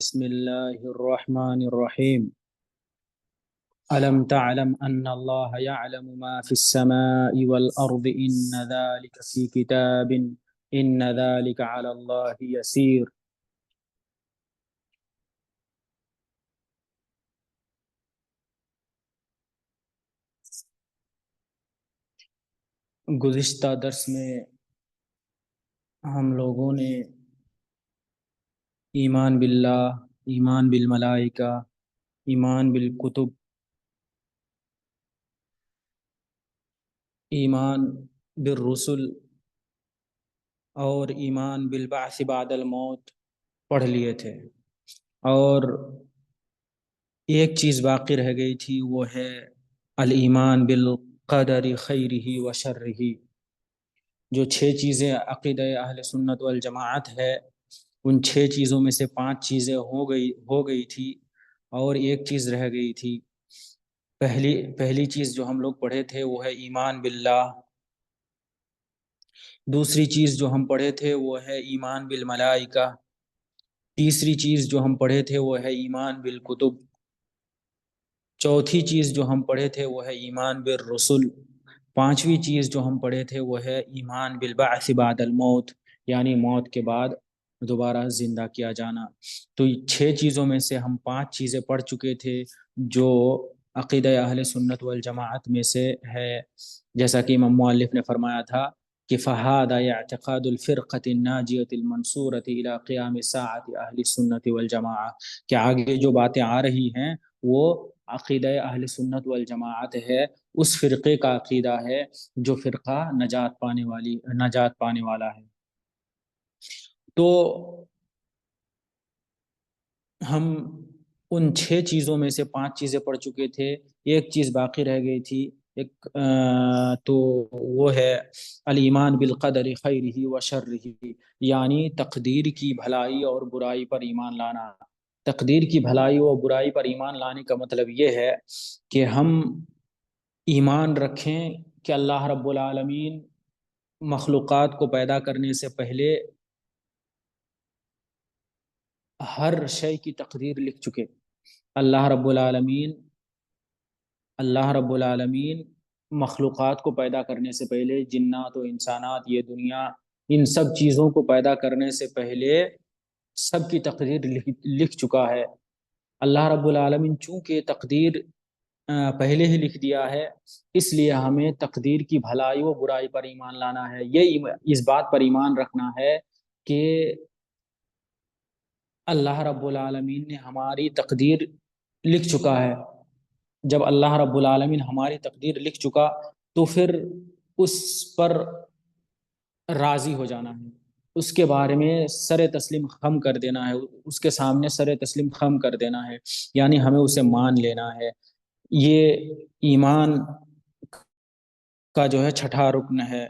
بسم الله الرحمن الرحيم. ألم تعلم أن الله يعلم ما في السماء والأرض إن ذلك على الله يسير. گزشتہ درس میں ہم لوگوں نے ایمان باللہ، ایمان بالملائکہ، ایمان بالکتب، ایمان بالرسل اور ایمان بالبعث بعد الموت پڑھ لیے تھے، اور ایک چیز باقی رہ گئی تھی، وہ ہے الایمان بالقدر خیرہ و شرہ۔ جو 6 چیزیں عقیدہ اہل سنت والجماعت ہے، ان 6 چیزوں میں سے 5 چیزیں ہو گئی تھی، اور ایک چیز رہ گئی تھی۔ پہلی چیز جو ہم لوگ پڑھے تھے وہ ہے ایمان باللہ۔ دوسری چیز جو ہم پڑھے تھے وہ ہے ایمان بالملائکہ۔ تیسری چیز جو ہم پڑھے تھے وہ ہے ایمان بالکتب۔ چوتھی چیز جو ہم پڑھے تھے وہ ہے ایمان بالرسل۔ پانچویں چیز جو ہم پڑھے تھے وہ ہے ایمان بالبعث بعد الموت، یعنی موت کے بعد دوبارہ زندہ کیا جانا۔ تو 6 چیزوں میں سے ہم 5 چیزیں پڑھ چکے تھے جو عقیدہ اہل سنت والجماعت میں سے ہے، جیسا کہ امام مؤلف نے فرمایا تھا کہ فَهَذَا اعتقاد الفرقة الناجية المنصورة إلى قیام الساعة اہل سنت والجماعت، کہ آگے جو باتیں آ رہی ہیں وہ عقیدہ اہل سنت والجماعت ہے، اس فرقے کا عقیدہ ہے جو فرقہ نجات پانے والا ہے۔ تو ہم ان 6 چیزوں میں سے 5 چیزیں پڑھ چکے تھے، ایک چیز باقی رہ گئی تھی، تو وہ ہے الایمان بالقدر خیرہ و شرہ، یعنی تقدیر کی بھلائی اور برائی پر ایمان لانا۔ تقدیر کی بھلائی و برائی پر ایمان لانے کا مطلب یہ ہے کہ ہم ایمان رکھیں کہ اللہ رب العالمین مخلوقات کو پیدا کرنے سے پہلے ہر شے کی تقدیر لکھ چکے۔ اللہ رب العالمین مخلوقات کو پیدا کرنے سے پہلے، جنات و انسانات، یہ دنیا، ان سب چیزوں کو پیدا کرنے سے پہلے سب کی تقدیر لکھ چکا ہے۔ اللہ رب العالمین چونکہ تقدیر پہلے ہی لکھ دیا ہے، اس لیے ہمیں تقدیر کی بھلائی و برائی پر ایمان لانا ہے۔ یہ اس بات پر ایمان رکھنا ہے کہ اللہ رب العالمین نے ہماری تقدیر لکھ چکا ہے۔ جب اللہ رب العالمین ہماری تقدیر لکھ چکا تو پھر اس پر راضی ہو جانا ہے، اس کے بارے میں سر تسلیم خم کر دینا ہے، اس کے سامنے سر تسلیم خم کر دینا ہے، یعنی ہمیں اسے مان لینا ہے۔ یہ ایمان کا جو ہے 6واں رکن ہے،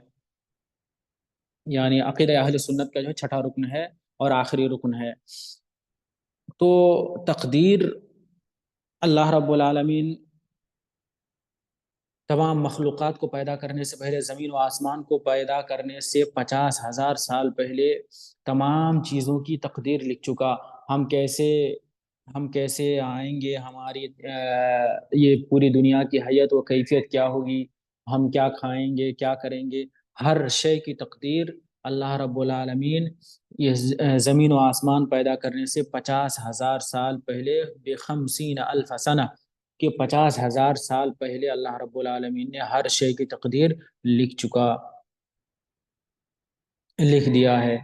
یعنی عقیدہ اہل سنت کا جو ہے 6واں رکن ہے اور آخری رکن ہے۔ تو تقدیر، اللہ رب العالمین تمام مخلوقات کو پیدا کرنے سے پہلے، زمین و آسمان کو پیدا کرنے سے 50,000 سال پہلے تمام چیزوں کی تقدیر لکھ چکا۔ ہم کیسے آئیں گے، ہماری یہ پوری دنیا کی حیت و کیفیت کیا ہوگی، ہم کیا کھائیں گے، کیا کریں گے، ہر شے کی تقدیر اللہ رب العالمین یہ زمین و آسمان پیدا کرنے سے 50,000 سال پہلے، ب50,000 سنہ، کہ 50,000 سال پہلے اللہ رب العالمین نے ہر شے کی تقدیر لکھ دیا ہے۔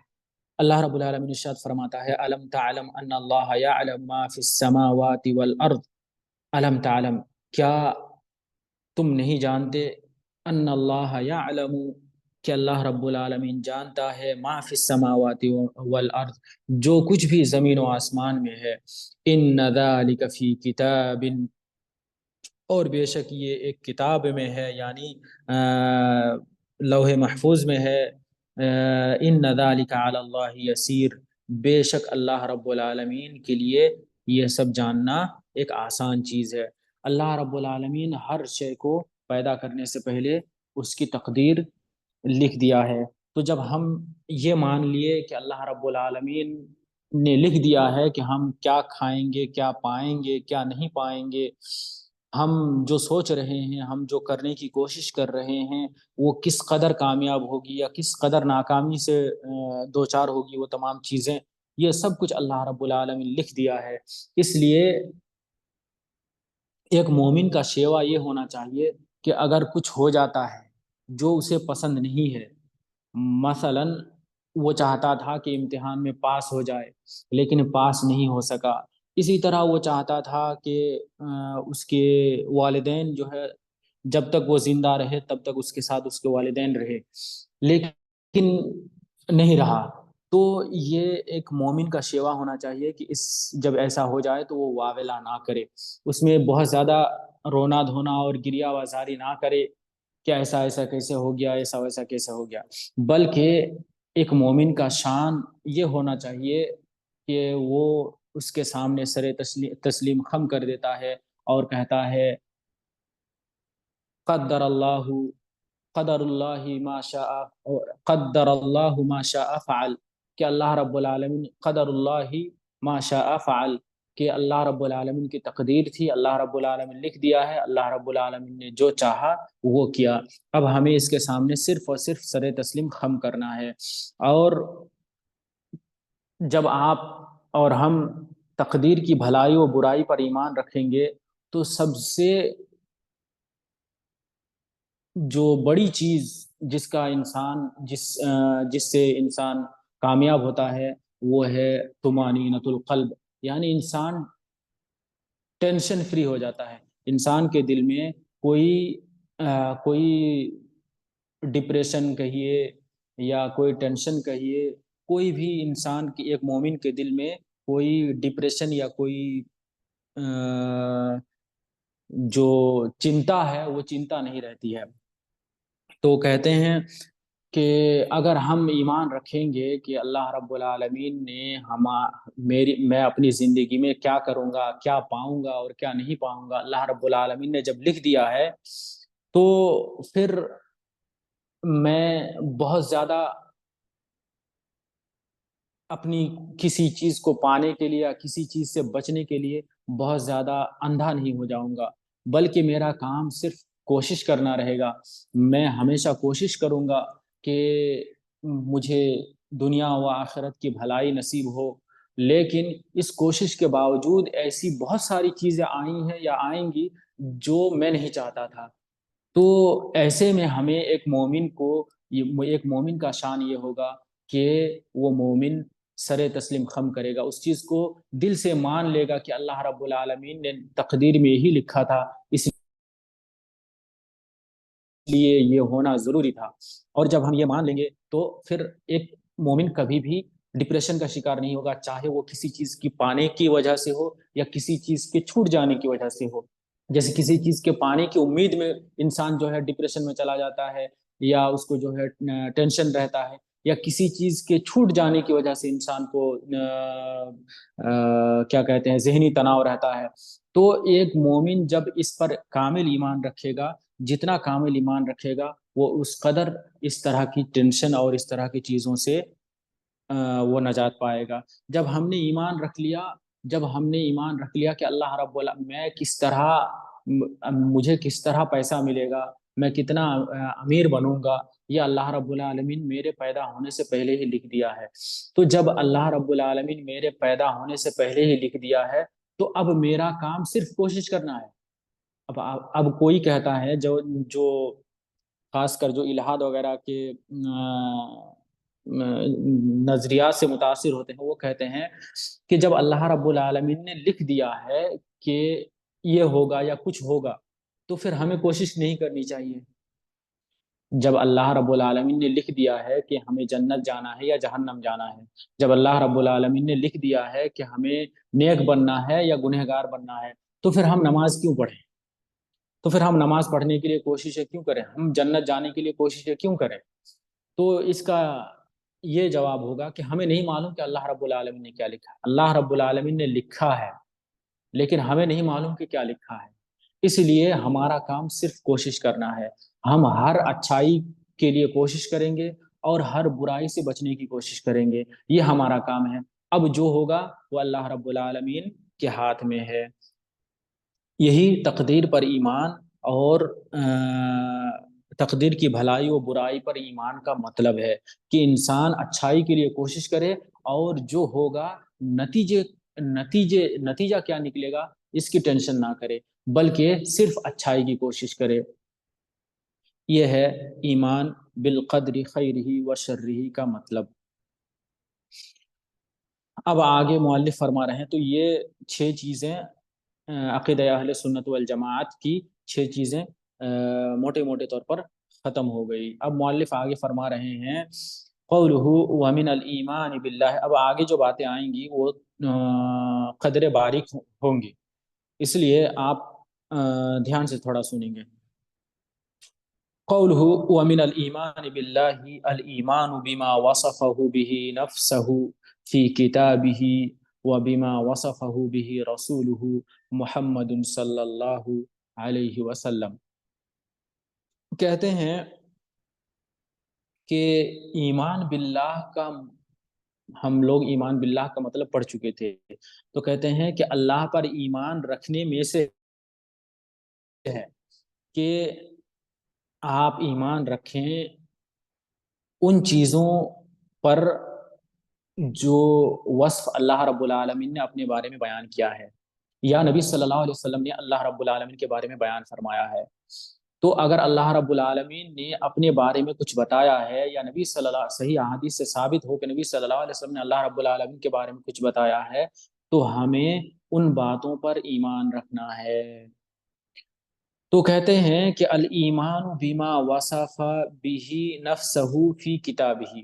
اللہ رب العالمین ارشاد فرماتا ہے الم تعلم ان اللہ یعلم ما فی السماوات والارض، الم تعلم، کیا تم نہیں جانتے، ان اللہ یعلم، کہ اللہ رب العالمین جانتا ہے، ما فی السماوات والارض، جو کچھ بھی زمین و آسمان میں ہے، ان ذالک فی کتاب، اور بے شک یہ ایک کتاب میں ہے، یعنی لوح محفوظ میں ہے۔ ان ذالک علی اللہ یسیر، بے شک اللہ رب العالمین کے لیے یہ سب جاننا ایک آسان چیز ہے۔ اللہ رب العالمین ہر شے کو پیدا کرنے سے پہلے اس کی تقدیر لکھ دیا ہے۔ تو جب ہم یہ مان لیے کہ اللہ رب العالمین نے لکھ دیا ہے کہ ہم کیا کھائیں گے، کیا پائیں گے، کیا نہیں پائیں گے، ہم جو سوچ رہے ہیں، ہم جو کرنے کی کوشش کر رہے ہیں، وہ کس قدر کامیاب ہوگی یا کس قدر ناکامی سے دوچار ہوگی وہ تمام چیزیں، یہ سب کچھ اللہ رب العالمین لکھ دیا ہے۔ اس لیے ایک مومن کا شیوا یہ ہونا چاہیے کہ اگر کچھ ہو جاتا ہے جو اسے پسند نہیں ہے، مثلا وہ چاہتا تھا کہ امتحان میں پاس ہو جائے لیکن پاس نہیں ہو سکا، اسی طرح وہ چاہتا تھا کہ اس کے والدین جو ہے جب تک وہ زندہ رہے تب تک اس کے ساتھ اس کے والدین رہے، لیکن نہیں رہا۔ تو یہ ایک مومن کا شیوا ہونا چاہیے کہ جب ایسا ہو جائے تو وہ واویلا نہ کرے، اس میں بہت زیادہ رونا دھونا اور گریا وزاری نہ کرے کہ ایسا ایسا کیسے ہو گیا، ایسا ویسا کیسے ہو گیا، بلکہ ایک مومن کا شان یہ ہونا چاہیے کہ وہ اس کے سامنے سر تسلیم خم کر دیتا ہے اور کہتا ہے قدر اللہ قدر اللہ ما شاء قدر اللہ ما شاء فعل، کہ اللہ رب العالمین قدر اللہ ما شاء فعل، کہ اللہ رب العالمین کی تقدیر تھی، اللہ رب العالمین لکھ دیا ہے، اللہ رب العالمین نے جو چاہا وہ کیا، اب ہمیں اس کے سامنے صرف اور صرف سر تسلیم خم کرنا ہے۔ اور جب آپ اور ہم تقدیر کی بھلائی و برائی پر ایمان رکھیں گے تو سب سے جو بڑی چیز جس کا انسان جس سے انسان کامیاب ہوتا ہے وہ ہے طمانینۃ القلب، یعنی انسان ٹینشن فری ہو جاتا ہے، انسان کے دل میں کوئی ڈپریشن کہیے یا کوئی ٹینشن کہیے، کوئی بھی انسان کی ایک مومن کے دل میں کوئی ڈپریشن یا کوئی جو چنتا ہے وہ چنتا نہیں رہتی ہے۔ تو کہتے ہیں کہ اگر ہم ایمان رکھیں گے کہ اللہ رب العالمین نے میں اپنی زندگی میں کیا کروں گا، کیا پاؤں گا اور کیا نہیں پاؤں گا، اللہ رب العالمین نے جب لکھ دیا ہے تو پھر میں بہت زیادہ اپنی کسی چیز کو پانے کے لیے یا کسی چیز سے بچنے کے لیے بہت زیادہ اندھا نہیں ہو جاؤں گا، بلکہ میرا کام صرف کوشش کرنا رہے گا، میں ہمیشہ کوشش کروں گا کہ مجھے دنیا و آخرت کی بھلائی نصیب ہو، لیکن اس کوشش کے باوجود ایسی بہت ساری چیزیں آئی ہیں یا آئیں گی جو میں نہیں چاہتا تھا، تو ایسے میں ہمیں ایک مومن کا شان یہ ہوگا کہ وہ مومن سر تسلیم خم کرے گا، اس چیز کو دل سے مان لے گا کہ اللہ رب العالمین نے تقدیر میں یہی لکھا تھا، اس لیے یہ ہونا ضروری تھا۔ اور جب ہم یہ مان لیں گے تو پھر ایک مومن کبھی بھی ڈپریشن کا شکار نہیں ہوگا، چاہے وہ کسی چیز کی پانے کی وجہ سے ہو یا کسی چیز کے چھوٹ جانے کی وجہ سے ہو، جیسے کسی چیز کے پانے کی امید میں انسان جو ہے ڈپریشن میں چلا جاتا ہے یا اس کو جو ہے ٹینشن رہتا ہے، یا کسی چیز کے چھوٹ جانے کی وجہ سے انسان کو کیا کہتے ہیں ذہنی تناؤ رہتا ہے، تو ایک مومن جب اس پر کامل ایمان رکھے گا، جتنا کامل ایمان رکھے گا وہ اس قدر اس طرح کی ٹینشن اور اس طرح کی چیزوں سے وہ نجات پائے گا۔ جب ہم نے ایمان رکھ لیا کہ اللہ رب میں کس طرح مجھے کس طرح پیسہ ملے گا، میں کتنا امیر بنوں گا، یہ اللہ رب العالمین میرے پیدا ہونے سے پہلے ہی لکھ دیا ہے، تو جب اللہ رب العالمین میرے پیدا ہونے سے پہلے ہی لکھ دیا ہے تو اب میرا کام صرف کوشش کرنا ہے۔ اب کوئی کہتا ہے جو خاص کر جو الہاد وغیرہ کے نظریات سے متاثر ہوتے ہیں، وہ کہتے ہیں کہ جب اللہ رب العالمین نے لکھ دیا ہے کہ یہ ہوگا یا کچھ ہوگا تو پھر ہمیں کوشش نہیں کرنی چاہیے۔ جب اللہ رب العالمین نے لکھ دیا ہے کہ ہمیں جنت جانا ہے یا جہنم جانا ہے، جب اللہ رب العالمین نے لکھ دیا ہے کہ ہمیں نیک بننا ہے یا گنہگار بننا ہے، تو پھر ہم نماز کیوں پڑھیں؟ تو پھر ہم نماز پڑھنے کے لیے کوششیں کیوں کریں؟ ہم جنت جانے کے لیے کوششیں کیوں کریں؟ تو اس کا یہ جواب ہوگا کہ ہمیں نہیں معلوم کہ اللہ رب العالمین نے کیا لکھا ہے۔ اللہ رب العالمین نے لکھا ہے لیکن ہمیں نہیں معلوم کہ کیا لکھا ہے، اس لیے ہمارا کام صرف کوشش کرنا ہے، ہم ہر اچھائی کے لیے کوشش کریں گے اور ہر برائی سے بچنے کی کوشش کریں گے، یہ ہمارا کام ہے۔ اب جو ہوگا وہ اللہ رب العالمین کے ہاتھ میں ہے۔ یہی تقدیر پر ایمان اور تقدیر کی بھلائی و برائی پر ایمان کا مطلب ہے، کہ انسان اچھائی کے لیے کوشش کرے، اور جو ہوگا نتیجہ کیا نکلے گا اس کی ٹینشن نہ کرے، بلکہ صرف اچھائی کی کوشش کرے۔ یہ ہے ایمان بالقدر خیرہ و شرہ کا مطلب۔ اب آگے مؤلف فرما رہے ہیں، تو یہ 6 چیزیں عقیدہ اہل سنت والجماعت کی 6 چیزیں موٹے موٹے طور پر ختم ہو گئی۔ اب مؤلف آگے فرما رہے ہیں قولہ ومن الایمان باللہ۔ اب آگے جو باتیں آئیں گی وہ قدر باریک ہوں گی، اس لیے آپ دھیان سے تھوڑا سنیں گے۔ قولہ ومن الایمان باللہ الایمان بما وصفه به نفسه فی کتابه وبما وصفه به رسوله محمد صلی اللہ علیہ وسلم۔ کہتے ہیں کہ ایمان باللہ کا، ہم لوگ ایمان باللہ کا مطلب پڑھ چکے تھے، تو کہتے ہیں کہ اللہ پر ایمان رکھنے میں سے ہے کہ آپ ایمان رکھیں ان چیزوں پر جو وصف اللہ رب العالمین نے اپنے بارے میں بیان کیا ہے، یا نبی صلی اللہ علیہ وسلم نے اللہ رب العالمین کے بارے میں بیان فرمایا ہے۔ تو اگر اللہ رب العالمین نے اپنے بارے میں کچھ بتایا ہے، یا نبی صلی اللہ صحیح احادیث سے ثابت ہو کہ نبی صلی اللہ علیہ وسلم نے اللہ رب العالمین کے بارے میں کچھ بتایا ہے، تو ہمیں ان باتوں پر ایمان رکھنا ہے۔ تو کہتے ہیں کہ الایمان بما وصف به نفسه فی کتابہ،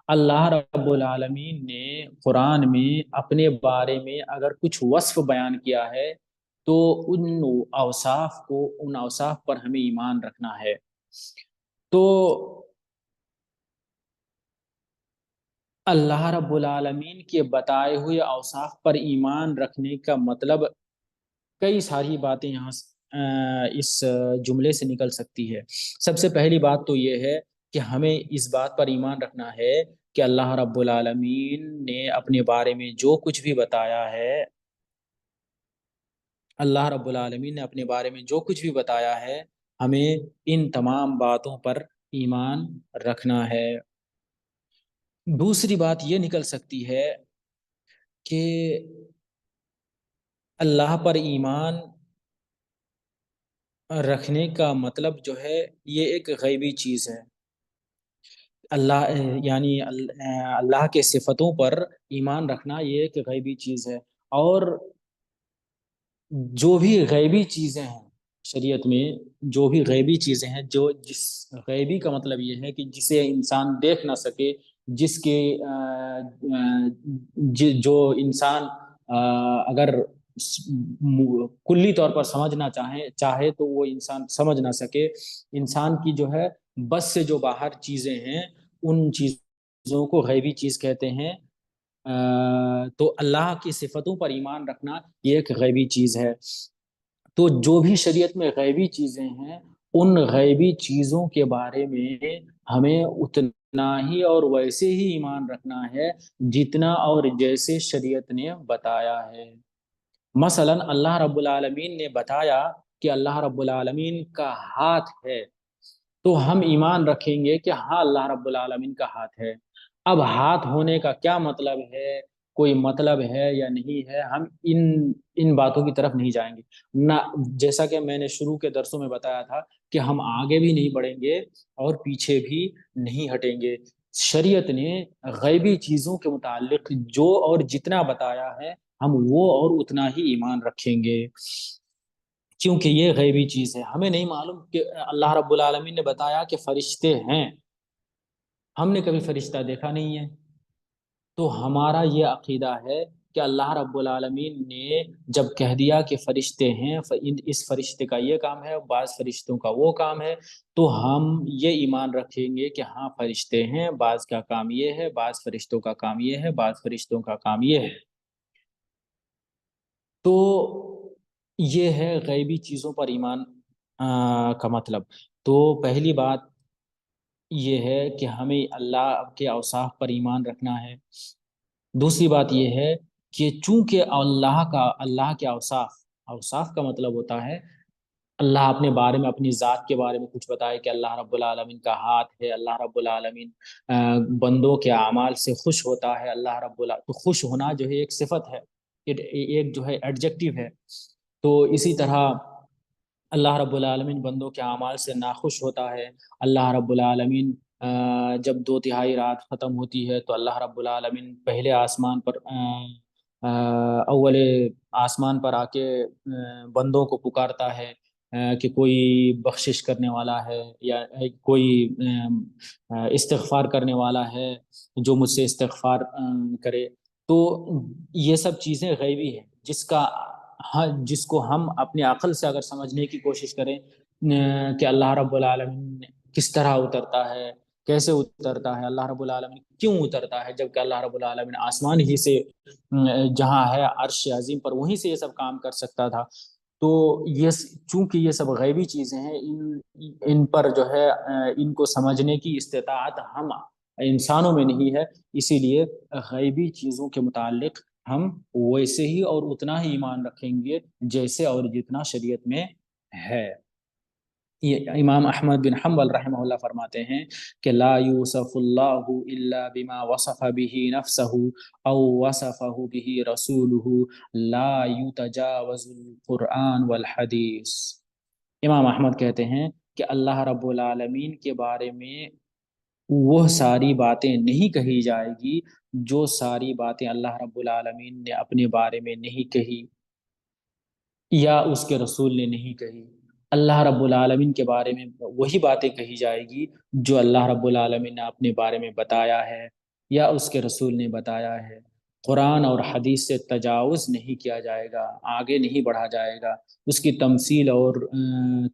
اللہ رب العالمین نے قرآن میں اپنے بارے میں اگر کچھ وصف بیان کیا ہے، تو ان اوصاف پر ہمیں ایمان رکھنا ہے۔ تو اللہ رب العالمین کے بتائے ہوئے اوصاف پر ایمان رکھنے کا مطلب کئی ساری باتیں یہاں اس جملے سے نکل سکتی ہے۔ سب سے پہلی بات تو یہ ہے کہ ہمیں اس بات پر ایمان رکھنا ہے کہ اللہ رب العالمین نے اپنے بارے میں جو کچھ بھی بتایا ہے، اللہ رب العالمین نے اپنے بارے میں جو کچھ بھی بتایا ہے، ہمیں ان تمام باتوں پر ایمان رکھنا ہے۔ دوسری بات یہ نکل سکتی ہے کہ اللہ پر ایمان رکھنے کا مطلب جو ہے یہ ایک غیبی چیز ہے۔ اللہ یعنی اللہ کے صفتوں پر ایمان رکھنا یہ ایک غیبی چیز ہے، اور جو بھی غیبی چیزیں ہیں شریعت میں، جو بھی غیبی چیزیں ہیں، جس غیبی کا مطلب یہ ہے کہ جسے انسان دیکھ نہ سکے، جس کے جو انسان اگر کلی طور پر سمجھنا چاہے تو وہ انسان سمجھ نہ سکے، انسان کی جو ہے بس سے جو باہر چیزیں ہیں، ان چیزوں کو غیبی چیز کہتے ہیں۔ تو اللہ کی صفتوں پر ایمان رکھنا یہ ایک غیبی چیز ہے۔ تو جو بھی شریعت میں غیبی چیزیں ہیں، ان غیبی چیزوں کے بارے میں ہمیں اتنا ہی اور ویسے ہی ایمان رکھنا ہے جتنا اور جیسے شریعت نے بتایا ہے۔ مثلا اللہ رب العالمین نے بتایا کہ اللہ رب العالمین کا ہاتھ ہے، تو ہم ایمان رکھیں گے کہ ہاں اللہ رب العالمین کا ہاتھ ہے۔ اب ہاتھ ہونے کا کیا مطلب ہے، کوئی مطلب ہے یا نہیں ہے، ہم ان باتوں کی طرف نہیں جائیں گے نہ، جیسا کہ میں نے شروع کے درسوں میں بتایا تھا کہ ہم آگے بھی نہیں بڑھیں گے اور پیچھے بھی نہیں ہٹیں گے۔ شریعت نے غیبی چیزوں کے متعلق جو اور جتنا بتایا ہے، ہم وہ اور اتنا ہی ایمان رکھیں گے، کیونکہ یہ غیبی چیز ہے۔ ہمیں نہیں معلوم کہ اللہ رب العالمین نے بتایا کہ فرشتے ہیں، ہم نے کبھی فرشتہ دیکھا نہیں ہے، تو ہمارا یہ عقیدہ ہے کہ اللہ رب العالمین نے جب کہہ دیا کہ فرشتے ہیں، اس فرشتے کا یہ کام ہے، بعض فرشتوں کا وہ کام ہے، تو ہم یہ ایمان رکھیں گے کہ ہاں فرشتے ہیں، بعض کا کام یہ ہے، بعض فرشتوں کا کام یہ ہے، بعض فرشتوں کا کام یہ ہے۔ تو یہ ہے غیبی چیزوں پر ایمان کا مطلب۔ تو پہلی بات یہ ہے کہ ہمیں اللہ کے اوصاف پر ایمان رکھنا ہے۔ دوسری بات یہ ہے کہ چونکہ اللہ کے اوصاف، اوصاف کا مطلب ہوتا ہے اللہ اپنے بارے میں، اپنی ذات کے بارے میں کچھ بتائے کہ اللہ رب العالمین کا ہاتھ ہے، اللہ رب العالمین بندوں کے اعمال سے خوش ہوتا ہے، اللہ رب العالمین تو خوش ہونا جو ہے ایک صفت ہے، ایک جو ہے ایڈجیکٹو ہے. تو اسی طرح اللہ رب العالمین بندوں کے اعمال سے ناخوش ہوتا ہے. اللہ رب العالمین جب 2/3 رات ختم ہوتی ہے تو اللہ رب العالمین پہلے آسمان پر اول آسمان پر آ کے بندوں کو پکارتا ہے کہ کوئی بخشش کرنے والا ہے یا کوئی استغفار کرنے والا ہے جو مجھ سے استغفار کرے. تو یہ سب چیزیں غیبی ہیں جس کو ہم اپنی عقل سے اگر سمجھنے کی کوشش کریں کہ اللہ رب العالمین کس طرح اترتا ہے، کیسے اترتا ہے، اللہ رب العالمین کیوں اترتا ہے، جبکہ اللہ رب العالمین آسمان ہی سے جہاں ہے عرش عظیم پر وہیں سے یہ سب کام کر سکتا تھا. تو یہ چونکہ یہ سب غیبی چیزیں ہیں، ان پر جو ہے ان کو سمجھنے کی استطاعت ہم انسانوں میں نہیں ہے. اسی لیے غیبی چیزوں کے متعلق ہم ویسے ہی اور اتنا ہی ایمان رکھیں گے جیسے اور جتنا شریعت میں ہے. یہ امام احمد بن حنبل رحمہ اللہ فرماتے ہیں کہ لا یوصف اللہ الا بما وصف به نفسه او وصفه به رسوله لا يتجاوز القرآن والحدیث. امام احمد کہتے ہیں کہ اللہ رب العالمین کے بارے میں وہ ساری باتیں نہیں کہی جائے گی جو ساری باتیں اللہ رب العالمین نے اپنے بارے میں نہیں کہی یا اس کے رسول نے نہیں کہی. اللہ رب العالمین کے بارے میں وہی باتیں کہی جائے گی جو اللہ رب العالمین نے اپنے بارے میں بتایا ہے یا اس کے رسول نے بتایا ہے. قرآن اور حدیث سے تجاوز نہیں کیا جائے گا، آگے نہیں بڑھا جائے گا، اس کی تمثیل اور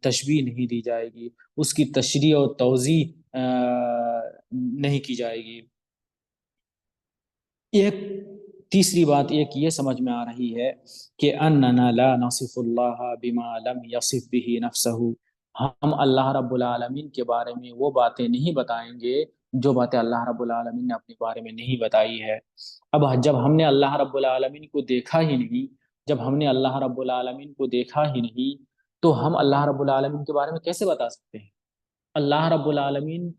تشبیہ نہیں دی جائے گی، اس کی تشریح اور توضیح نہیں کی جائے گی. ایک تیسری بات ایک یہ سمجھ میں آ رہی ہے کہ اننا لا نصف اللہ بما لم یصف به نفسه. ہم اللہ رب العالمین کے بارے میں وہ باتیں نہیں بتائیں گے جو باتیں اللہ رب العالمین نے اپنے بارے میں نہیں بتائی ہے. اب جب ہم نے اللہ رب العالمین کو دیکھا ہی نہیں، جب ہم نے اللہ رب العالمین کو دیکھا ہی نہیں تو ہم اللہ رب العالمین کے بارے میں کیسے بتا سکتے ہیں؟ اللہ رب العالمین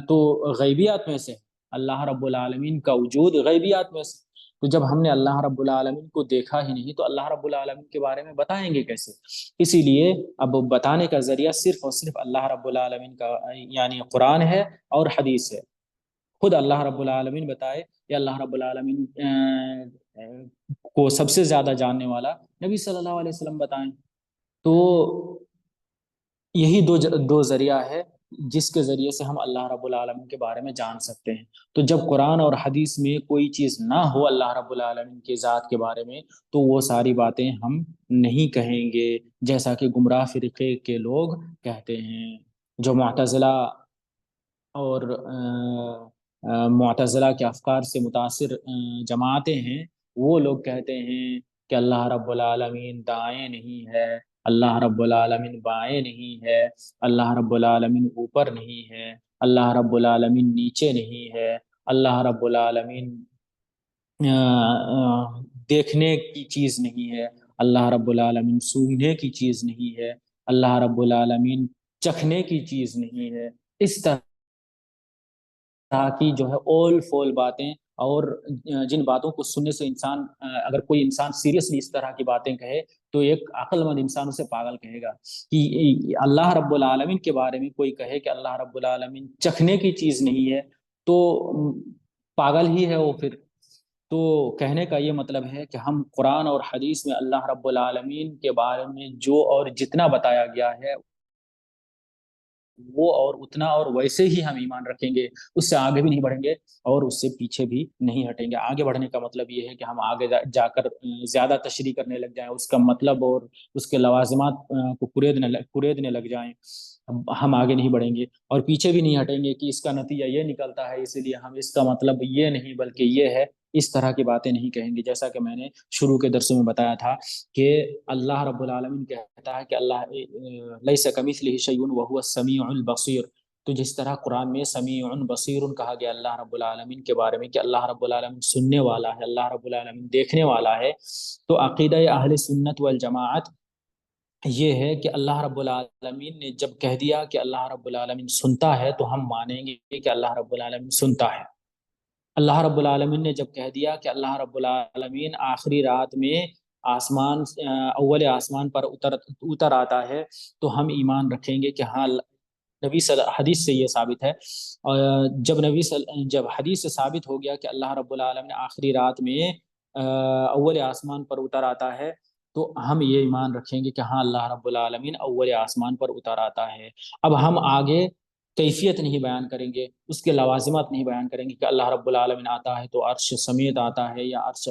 تو غیبیات میں سے، اللہ رب العالمین کا وجود غیبیات میں سے. تو جب ہم نے اللہ رب العالمین کو دیکھا ہی نہیں تو اللہ رب العالمین کے بارے میں بتائیں گے کیسے؟ اسی لیے اب بتانے کا ذریعہ صرف اور صرف اللہ رب العالمین کا یعنی قرآن ہے اور حدیث ہے. خود اللہ رب العالمین بتائے یا اللہ رب العالمین کو سب سے زیادہ جاننے والا نبی صلی اللہ علیہ وسلم بتائیں. تو یہی دو ذریعہ ہے جس کے ذریعے سے ہم اللہ رب العالمین کے بارے میں جان سکتے ہیں. تو جب قرآن اور حدیث میں کوئی چیز نہ ہو اللہ رب العالمین کی ذات کے بارے میں تو وہ ساری باتیں ہم نہیں کہیں گے، جیسا کہ گمراہ فرقے کے لوگ کہتے ہیں. جو معتزلہ اور معتزلہ کے افکار سے متاثر جماعتیں ہیں، وہ لوگ کہتے ہیں کہ اللہ رب العالمین دائیں نہیں ہے، اللہ رب العالمین بائیں نہیں ہے، اللہ رب العالمین اوپر نہیں ہے، اللہ رب العالمین نیچے نہیں ہے، اللہ رب العالمین دیکھنے کی چیز نہیں ہے، اللہ رب العالمین سونگھنے کی چیز نہیں ہے، اللہ رب العالمین چکھنے کی چیز نہیں ہے. اس طرح کی جو ہے اول فول باتیں اور جن باتوں کو سننے سے انسان اگر کوئی انسان سیریسلی اس طرح کی باتیں کہے تو ایک عقل مند انسان اسے پاگل کہے گا. کہ اللہ رب العالمین کے بارے میں کوئی کہے کہ اللہ رب العالمین چکھنے کی چیز نہیں ہے تو پاگل ہی ہے وہ پھر. تو کہنے کا یہ مطلب ہے کہ ہم قرآن اور حدیث میں اللہ رب العالمین کے بارے میں جو اور جتنا بتایا گیا ہے وہ اور اتنا اور ویسے ہی ہم ایمان رکھیں گے، اس سے آگے بھی نہیں بڑھیں گے اور اس سے پیچھے بھی نہیں ہٹیں گے. آگے بڑھنے کا مطلب یہ ہے کہ ہم آگے جا کر زیادہ تشریح کرنے لگ جائیں، اس کا مطلب اور اس کے لوازمات کو کریدنے لگ جائیں. ہم آگے نہیں بڑھیں گے اور پیچھے بھی نہیں ہٹیں گے کہ اس کا نتیجہ یہ نکلتا ہے اس لیے ہم اس کا مطلب یہ نہیں بلکہ یہ ہے، اس طرح کی باتیں نہیں کہیں گے. جیسا کہ میں نے شروع کے درسوں میں بتایا تھا کہ اللہ رب العالمین کہتا ہے کہ اللہ لیس کمثلہ شیء وہو السمیع البصیر. تو جس طرح قرآن میں سمیع بصیر کہا گیا اللہ رب العالمین کے بارے میں کہ اللہ رب العالمین سننے والا ہے، اللہ رب العالمین دیکھنے والا ہے، تو عقیدہ اہل سنت والجماعت یہ ہے کہ اللہ رب العالمین نے جب کہہ دیا کہ اللہ رب العالمین سنتا ہے تو ہم مانیں گے کہ اللہ رب العالمین سنتا ہے۔ اللہ رب العالمین نے جب کہہ دیا کہ اللہ رب العالمین آخری رات میں آسمان اول آسمان پر اتر آتا ہے، تو ہم ایمان رکھیں گے کہ ہاں نبی حدیث سے یہ ثابت ہے، اور جب حدیث سے ثابت ہو گیا کہ اللہ رب العالمین آخری رات میں اول آسمان پر اتر آتا ہے، تو ہم یہ ایمان رکھیں گے کہ ہاں اللہ رب العالمین اول آسمان پر اتر آتا ہے۔ اب ہم آگے کیفیت نہیں بیان کریں گے، اس کے لوازمات نہیں بیان کریں گے کہ اللہ رب العالمین آتا ہے تو عرش سمیت آتا ہے یا عرش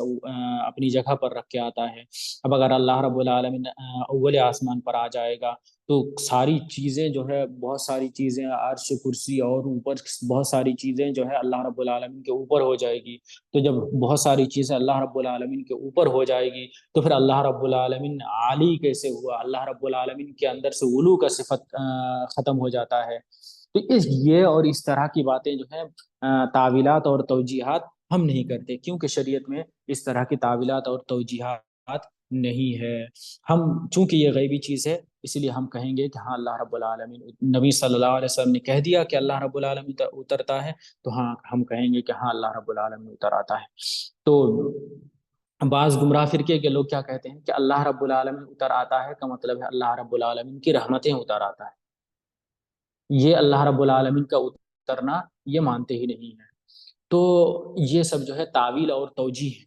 اپنی جگہ پر رکھ کے آتا ہے۔ اب اگر اللہ رب العالمین اول آسمان پر آ جائے گا تو ساری چیزیں جو ہے، بہت ساری چیزیں عرش کرسی اور اوپر بہت ساری چیزیں جو ہے اللہ رب العالمین کے اوپر ہو جائے گی۔ تو جب بہت ساری چیزیں اللہ رب العالمین کے اوپر ہو جائے گی تو پھر اللہ رب العالمین عالی کیسے ہوا؟ اللہ رب العالمین کے اندر سے علو کا صفت ختم ہو جاتا ہے۔ تو یہ اور اس طرح کی باتیں جو ہیں تعویلات اور توجیحات ہم نہیں کرتے، کیونکہ شریعت میں اس طرح کی تعویلات اور توجیحات نہیں ہے۔ ہم چونکہ یہ غیبی چیز ہے اس لیے ہم کہیں گے کہ ہاں اللہ رب العالمین، نبی صلی اللہ علیہ وسلم نے کہہ دیا کہ اللہ رب العالمین اترتا ہے، تو ہاں ہم کہیں گے کہ ہاں اللہ رب العالمین اتر آتا ہے۔ تو بعض گمراہ فرقے کے لوگ کیا کہتے ہیں کہ اللہ رب العالمین اتر آتا ہے کا مطلب ہے اللہ رب العالمین کی رحمتیں اتر آتا ہے۔ یہ اللہ رب العالمین کا اترنا یہ مانتے ہی نہیں ہیں۔ تو یہ سب جو ہے تعویل اور توجیہ ہے،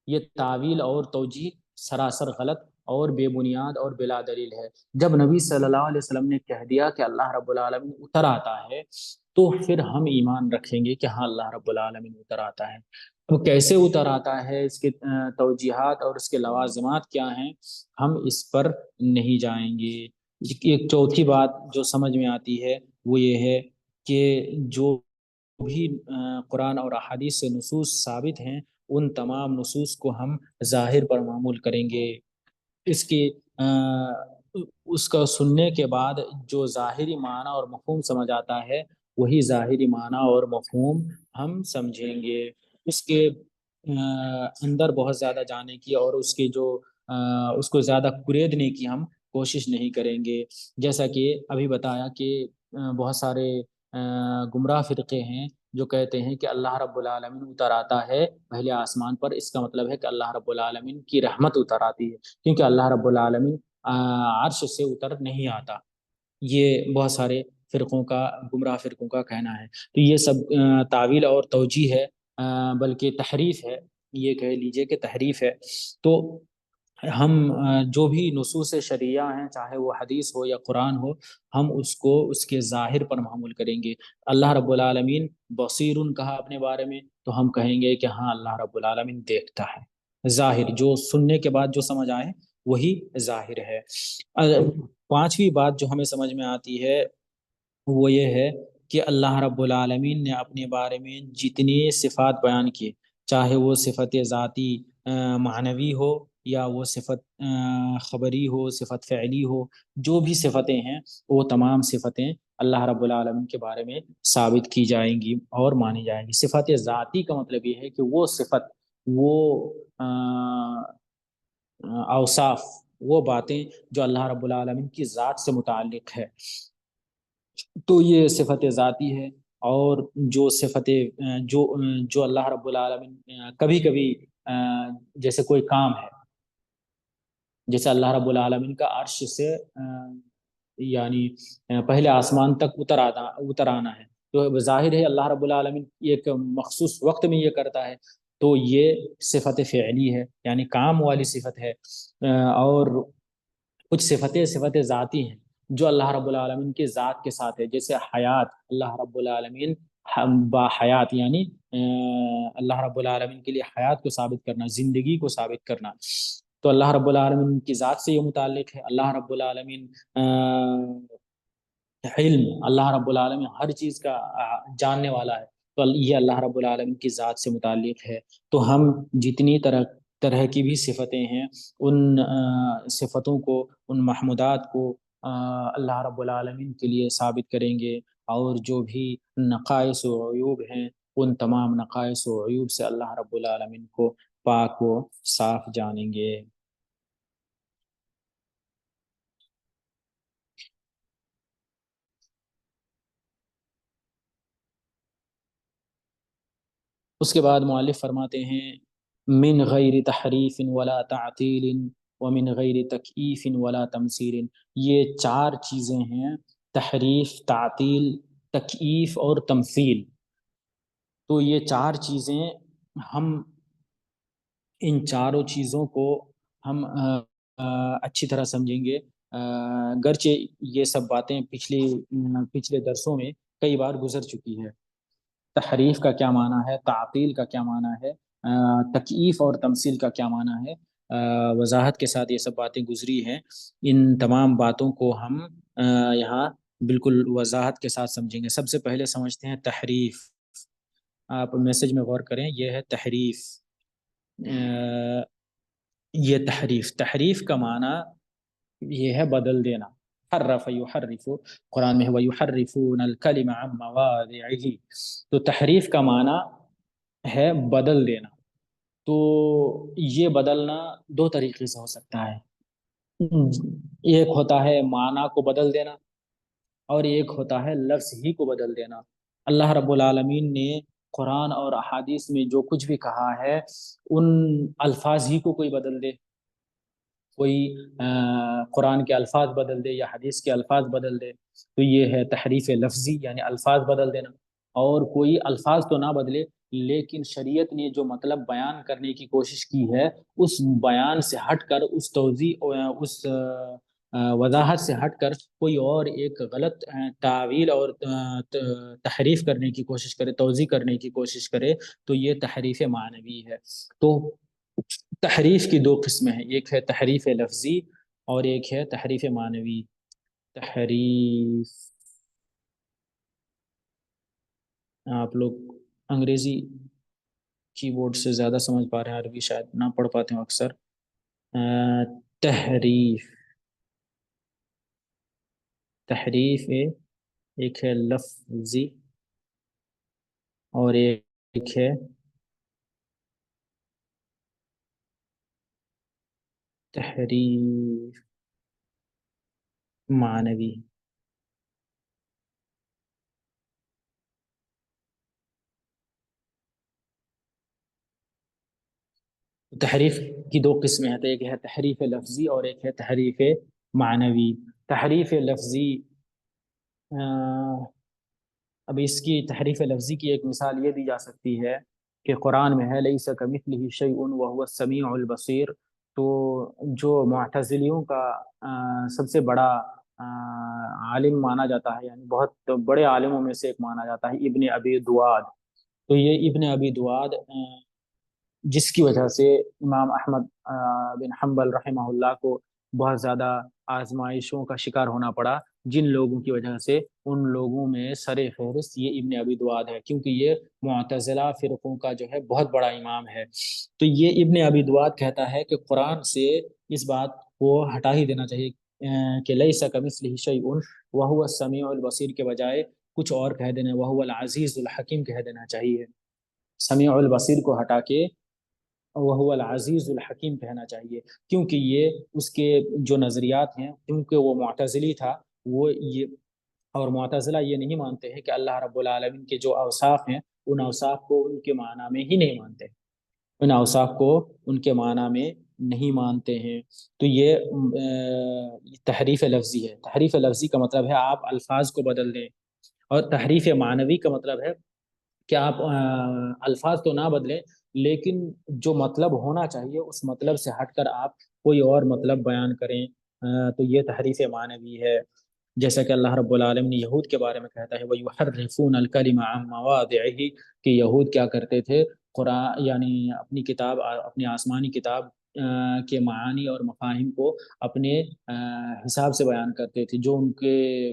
یہ تعویل اور توجیہ سراسر غلط اور بے بنیاد اور بلا دلیل ہے۔ جب نبی صلی اللہ علیہ وسلم نے کہہ دیا کہ اللہ رب العالمین اتر آتا ہے تو پھر ہم ایمان رکھیں گے کہ ہاں اللہ رب العالمین اتر آتا ہے۔ تو کیسے اتر آتا ہے، اس کے توجیحات اور اس کے لوازمات کیا ہیں، ہم اس پر نہیں جائیں گے۔ ایک چوتھی بات جو سمجھ میں آتی ہے وہ یہ ہے کہ جو بھی قرآن اور احادیث سے نصوص ثابت ہیں ان تمام نصوص کو ہم ظاہر پر معمول کریں گے۔ اس کی اس کا سننے کے بعد جو ظاہری معنی اور مفہوم سمجھ آتا ہے وہی ظاہری معنی اور مفہوم ہم سمجھیں گے۔ اس کے اندر بہت زیادہ جانے کی اور اس کے جو اس کو زیادہ کریدنے کی ہم کوشش نہیں کریں گے۔ جیسا کہ ابھی بتایا کہ بہت سارے گمراہ فرقے ہیں جو کہتے ہیں کہ اللہ رب العالمین اتر آتا ہے پہلے آسمان پر، اس کا مطلب ہے کہ اللہ رب العالمین کی رحمت اتر آتی ہے، کیونکہ اللہ رب العالمین عرش سے اتر نہیں آتا۔ یہ بہت سارے فرقوں کا، گمراہ فرقوں کا کہنا ہے۔ تو یہ سب تعویل اور توجیہ ہے، بلکہ تحریف ہے، یہ کہہ لیجئے کہ تحریف ہے۔ تو ہم جو بھی نصوص شرعیہ ہیں، چاہے وہ حدیث ہو یا قرآن ہو، ہم اس کو اس کے ظاہر پر معمول کریں گے۔ اللہ رب العالمین بصیر کہا اپنے بارے میں تو ہم کہیں گے کہ ہاں اللہ رب العالمین دیکھتا ہے۔ ظاہر جو سننے کے بعد جو سمجھ آئے وہی ظاہر ہے۔ پانچویں بات جو ہمیں سمجھ میں آتی ہے وہ یہ ہے کہ اللہ رب العالمین نے اپنے بارے میں جتنی صفات بیان کی، چاہے وہ صفت ذاتی معنوی ہو یا وہ صفت خبری ہو، صفت فعلی ہو، جو بھی صفتیں ہیں وہ تمام صفتیں اللہ رب العالمین کے بارے میں ثابت کی جائیں گی اور مانی جائیں گی۔ صفت ذاتی کا مطلب یہ ہے کہ وہ صفت، وہ اوصاف، وہ باتیں جو اللہ رب العالمین کی ذات سے متعلق ہے، تو یہ صفت ذاتی ہے۔ اور جو صفت جو اللہ رب العالمین کبھی کبھی جیسے کوئی کام ہے، جیسے اللہ رب العالمین کا عرش سے یعنی پہلے آسمان تک اتر آنا ہے، تو ظاہر ہے اللہ رب العالمین ایک مخصوص وقت میں یہ کرتا ہے، تو یہ صفت فعلی ہے، یعنی کام والی صفت ہے۔ اور کچھ صفت ذاتی ہیں جو اللہ رب العالمین کی ذات کے ساتھ ہے، جیسے حیات، اللہ رب العالمین با حیات، یعنی اللہ رب العالمین کے لیے حیات کو ثابت کرنا، زندگی کو ثابت کرنا، تو اللہ رب العالمین کی ذات سے یہ متعلق ہے۔ اللہ رب العالمین علم، اللہ رب العالمین ہر چیز کا جاننے والا ہے، تو یہ اللہ رب العالمین کی ذات سے متعلق ہے۔ تو ہم جتنی طرح کی بھی صفتیں ہیں ان صفتوں کو، ان محمودات کو اللہ رب العالمین کے لیے ثابت کریں گے، اور جو بھی نقائص و عیوب ہیں ان تمام نقائص و عیوب سے اللہ رب العالمین کو پاک و صاف جانیں گے۔ اس کے بعد مؤلف فرماتے ہیں من غیر تحریف ولا تعطیل ومن غیر تکییف ولا تمثیل، یہ چار چیزیں ہیں، تحریف، تعطیل، تکییف اور تمثیل۔ تو یہ چار چیزیں، ہم ان چاروں چیزوں کو ہم اچھی طرح سمجھیں گے، گرچہ یہ سب باتیں پچھلے درسوں میں کئی بار گزر چکی ہے۔ تحریف کا کیا معنی ہے، تعطیل کا کیا معنی ہے، تکییف اور تمثیل کا کیا معنی ہے، وضاحت کے ساتھ یہ سب باتیں گزری ہیں۔ ان تمام باتوں کو ہم یہاں بالکل وضاحت کے ساتھ سمجھیں گے۔ سب سے پہلے سمجھتے ہیں تحریف۔ آپ میسج میں غور کریں، یہ ہے تحریف۔ یہ تحریف کا معنی یہ ہے بدل دینا۔ حرف یحرف، قرآن میں ہے وَيُحَرِّفُونَ الْكَلِمَ عَن مَّوَاضِعِهِ، تو تحریف کا معنی ہے بدل دینا۔ تو یہ بدلنا دو طریقے سے ہو سکتا ہے، ایک ہوتا ہے معنی کو بدل دینا، اور ایک ہوتا ہے لفظ ہی کو بدل دینا۔ اللہ رب العالمین نے قرآن اور احادیث میں جو کچھ بھی کہا ہے ان الفاظ ہی کو کوئی بدل دے، کوئی قرآن کے الفاظ بدل دے یا حدیث کے الفاظ بدل دے، تو یہ ہے تحریف لفظی، یعنی الفاظ بدل دینا۔ اور کوئی الفاظ تو نہ بدلے لیکن شریعت نے جو مطلب بیان کرنے کی کوشش کی ہے اس بیان سے ہٹ کر، اس توضیح، اس وضاحت سے ہٹ کر کوئی اور ایک غلط تعویل اور تحریف کرنے کی کوشش کرے، توضیح کرنے کی کوشش کرے، تو یہ تحریف معنوی ہے۔ تو تحریف کی دو قسمیں ہیں، ایک ہے تحریف لفظی اور ایک ہے تحریف معنوی۔ تحریف، آپ لوگ انگریزی کی بورڈ سے زیادہ سمجھ پا رہے ہیں، عربی شاید نہ پڑھ پاتے ہوں اکثر۔ تحریف ایک ہے لفظی اور ایک ہے تحریف معنوی۔ تحریف کی دو قسمیں ہیں، ایک ہے تحریف لفظی اور ایک ہے تحریف معنوی۔ تحریف لفظی، اب اس کی تحریف لفظی کی ایک مثال یہ دی جا سکتی ہے کہ قرآن میں ہے لیس کمثلہ شیء وہو السمیع البصیر، تو جو معتزلیوں کا سب سے بڑا عالم مانا جاتا ہے، یعنی بہت بڑے عالموں میں سے ایک مانا جاتا ہے، ابن ابی دواد۔ تو یہ ابن ابی دواد جس کی وجہ سے امام احمد بن حنبل رحمہ اللہ کو بہت زیادہ آزمائشوں کا شکار ہونا پڑا، جن لوگوں کی وجہ سے ان لوگوں میں سر فہرست یہ ابن ابی دواد ہے، کیونکہ یہ معتزلہ فرقوں کا جو ہے بہت بڑا امام ہے۔ تو یہ ابن ابی دواد کہتا ہے کہ قرآن سے اس بات کو ہٹا ہی دینا چاہیے کہ لیس کمثلہ شیء وہو السمیع البصیر کے بجائے کچھ اور کہہ دینا، وہو العزیز الحکیم کہہ دینا چاہیے۔ سمیع البصیر کو ہٹا کے وہو العزیز الحکیم کہنا چاہیے، کیونکہ یہ اس کے جو نظریات ہیں، کیونکہ وہ معتزلی تھا، وہ یہ اور معتزلہ یہ نہیں مانتے ہیں کہ اللہ رب العالمین کے جو اوصاف ہیں ان اوصاف کو ان کے معنی میں ہی نہیں مانتے، ان اوصاف کو ان کے معنی میں نہیں مانتے ہیں۔ تو یہ تحریف لفظی ہے۔ تحریف لفظی کا مطلب ہے آپ الفاظ کو بدل دیں، اور تحریف معنوی کا مطلب ہے کہ آپ الفاظ تو نہ بدلیں لیکن جو مطلب ہونا چاہیے اس مطلب سے ہٹ کر آپ کوئی اور مطلب بیان کریں، تو یہ تحریف معنوی ہے۔ جیسا کہ اللہ رب العالمین یہود کے بارے میں کہتا ہے وَيُحَرِّفُونَ الْكَلِمَ عَن مَّوَاضِعِهِ، کہ یہود کیا کرتے تھے، قرآن یعنی اپنی کتاب، اپنی آسمانی کتاب کے معانی اور مفاہیم کو اپنے حساب سے بیان کرتے تھے، جو ان کے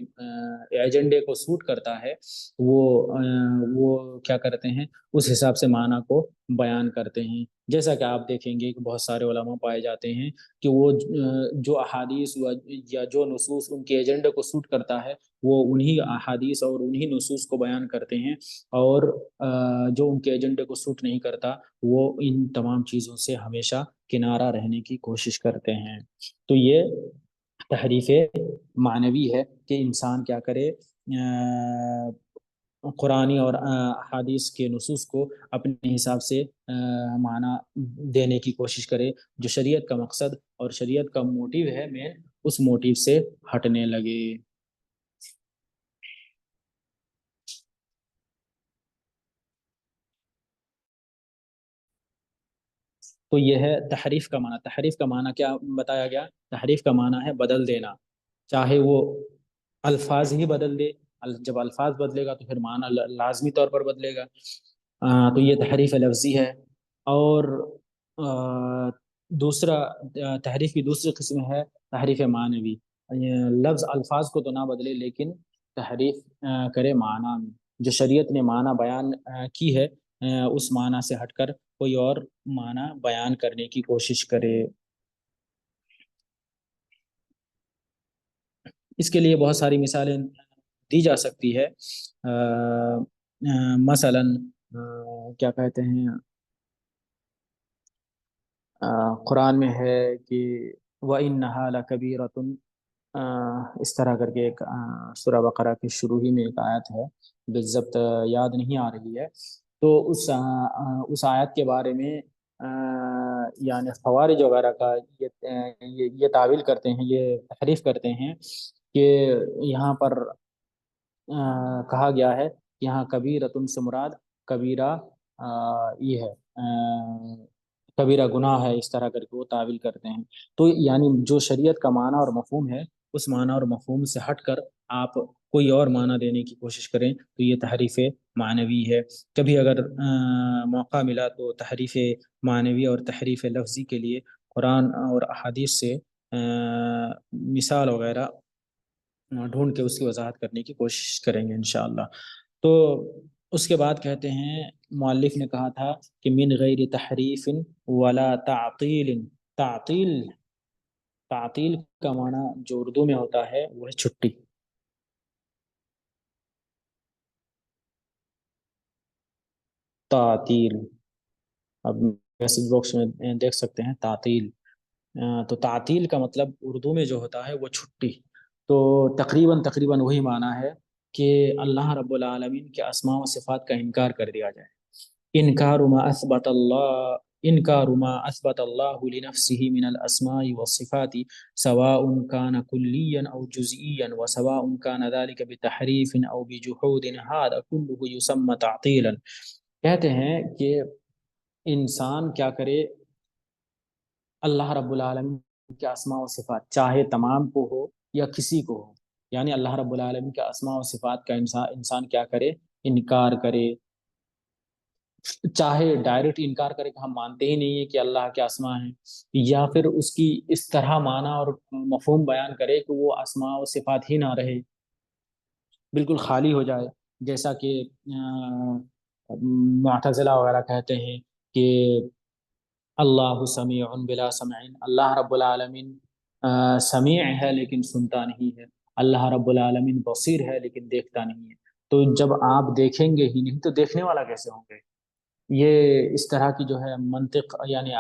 ایجنڈے کو سوٹ کرتا ہے وہ کیا کرتے ہیں، اس حساب سے معنی کو بیان کرتے ہیں۔ جیسا کہ آپ دیکھیں گے کہ بہت سارے علماء پائے جاتے ہیں کہ وہ جو احادیث یا جو نصوص ان کے ایجنڈے کو سوٹ کرتا ہے وہ انہی احادیث اور انہی نصوص کو بیان کرتے ہیں، اور جو ان کے ایجنڈے کو سوٹ نہیں کرتا وہ ان تمام چیزوں سے ہمیشہ کنارہ رہنے کی کوشش کرتے ہیں۔ تو یہ تحریف معنوی ہے کہ انسان کیا کرے، قرآنی اور احادیث کے نصوص کو اپنے حساب سے معنی دینے کی کوشش کرے، جو شریعت کا مقصد اور شریعت کا موٹیو ہے مین، اس موٹیو سے ہٹنے لگے۔ تو یہ ہے تحریف کا معنی۔ تحریف کا معنی کیا بتایا گیا؟ تحریف کا معنی ہے بدل دینا، چاہے وہ الفاظ ہی بدل دے، جب الفاظ بدلے گا تو پھر معنی لازمی طور پر بدلے گا، تو یہ تحریف لفظی ہے۔ اور دوسرا تحریف کی دوسری قسم ہے تحریف معنوی، لفظ الفاظ کو تو نہ بدلے لیکن تحریف کرے معنی میں، جو شریعت نے معنی بیان کی ہے اس معنی سے ہٹ کر کوئی اور معنی بیان کرنے کی کوشش کرے۔ اس کے لیے بہت ساری مثالیں دی جا سکتی ہے، مثلا کیا کہتے ہیں، قرآن میں ہے کہ وَإِنَّهَا لَكَبِيرَةٌ، اس طرح کر کے ایک سورہ بقرہ کی شروع ہی میں ایک آیت ہے، بالضبط یاد نہیں آ رہی ہے، تو اس آیت کے بارے میں یعنی خوارج وغیرہ کا یہ تعویل کرتے ہیں، یہ تحریف کرتے ہیں کہ یہاں پر کہا گیا ہے، یہاں کبیرۃ سے مراد کبیرہ یہ ہے، کبیرہ گناہ ہے، اس طرح کر کے وہ تعویل کرتے ہیں۔ تو یعنی جو شریعت کا معنی اور مفہوم ہے اس معنی اور مفہوم سے ہٹ کر آپ کوئی اور معنی دینے کی کوشش کریں تو یہ تحریف معنوی ہے۔ کبھی اگر موقع ملا تو تحریف معنوی اور تحریف لفظی کے لیے قرآن اور احادیث سے مثال وغیرہ ڈھونڈ کے اس کی وضاحت کرنے کی کوشش کریں گے انشاءاللہ۔ تو اس کے بعد کہتے ہیں، مؤلف نے کہا تھا کہ من غیر تحریف ولا تعطیل۔ تعطیل، تعطیل کا معنی جو اردو میں ہوتا ہے وہ ہے چھٹی۔ تعطیل، اب میسج باکس میں دیکھ سکتے ہیں تعطیل، تو تعطیل کا مطلب اردو میں جو ہوتا ہے وہ چھٹی۔ تو تقریباً وہی معنی ہے کہ اللہ رب العالمین کے اسماء و صفات کا انکار کر دیا جائے۔ انکار ما اثبت اللہ لنفسه من الاسماء والصفات سواء كان كليا او جزئيا وسواء كان ذلك بتحریف او بجحود هذا كله يسمى تعطیلا۔ کہتے ہیں کہ انسان کیا کرے، اللہ رب العالمین کے اسماء و صفات چاہے تمام کو ہو یا کسی کو ہو، یعنی اللہ رب العالمین کے اسماء و صفات کا انسان کیا کرے، انکار کرے، چاہے ڈائریکٹ انکار کرے کہ ہم مانتے ہی نہیں ہیں کہ اللہ کے اسماء ہیں، یا پھر اس کی اس طرح معنی اور مفہوم بیان کرے کہ وہ اسماء و صفات ہی نہ رہے، بالکل خالی ہو جائے، جیسا کہ معتزلہ وغیرہ کہتے ہیں کہ اللہ سمیع بلا سمع، اللہ رب العالمین سمیع ہے لیکن سنتا نہیں ہے، اللہ رب العالمین بصیر ہے لیکن دیکھتا نہیں ہے۔ تو جب آپ دیکھیں گے ہی نہیں تو دیکھنے والا کیسے ہوں گے؟ یہ اس طرح کی جو ہے منطق یعنی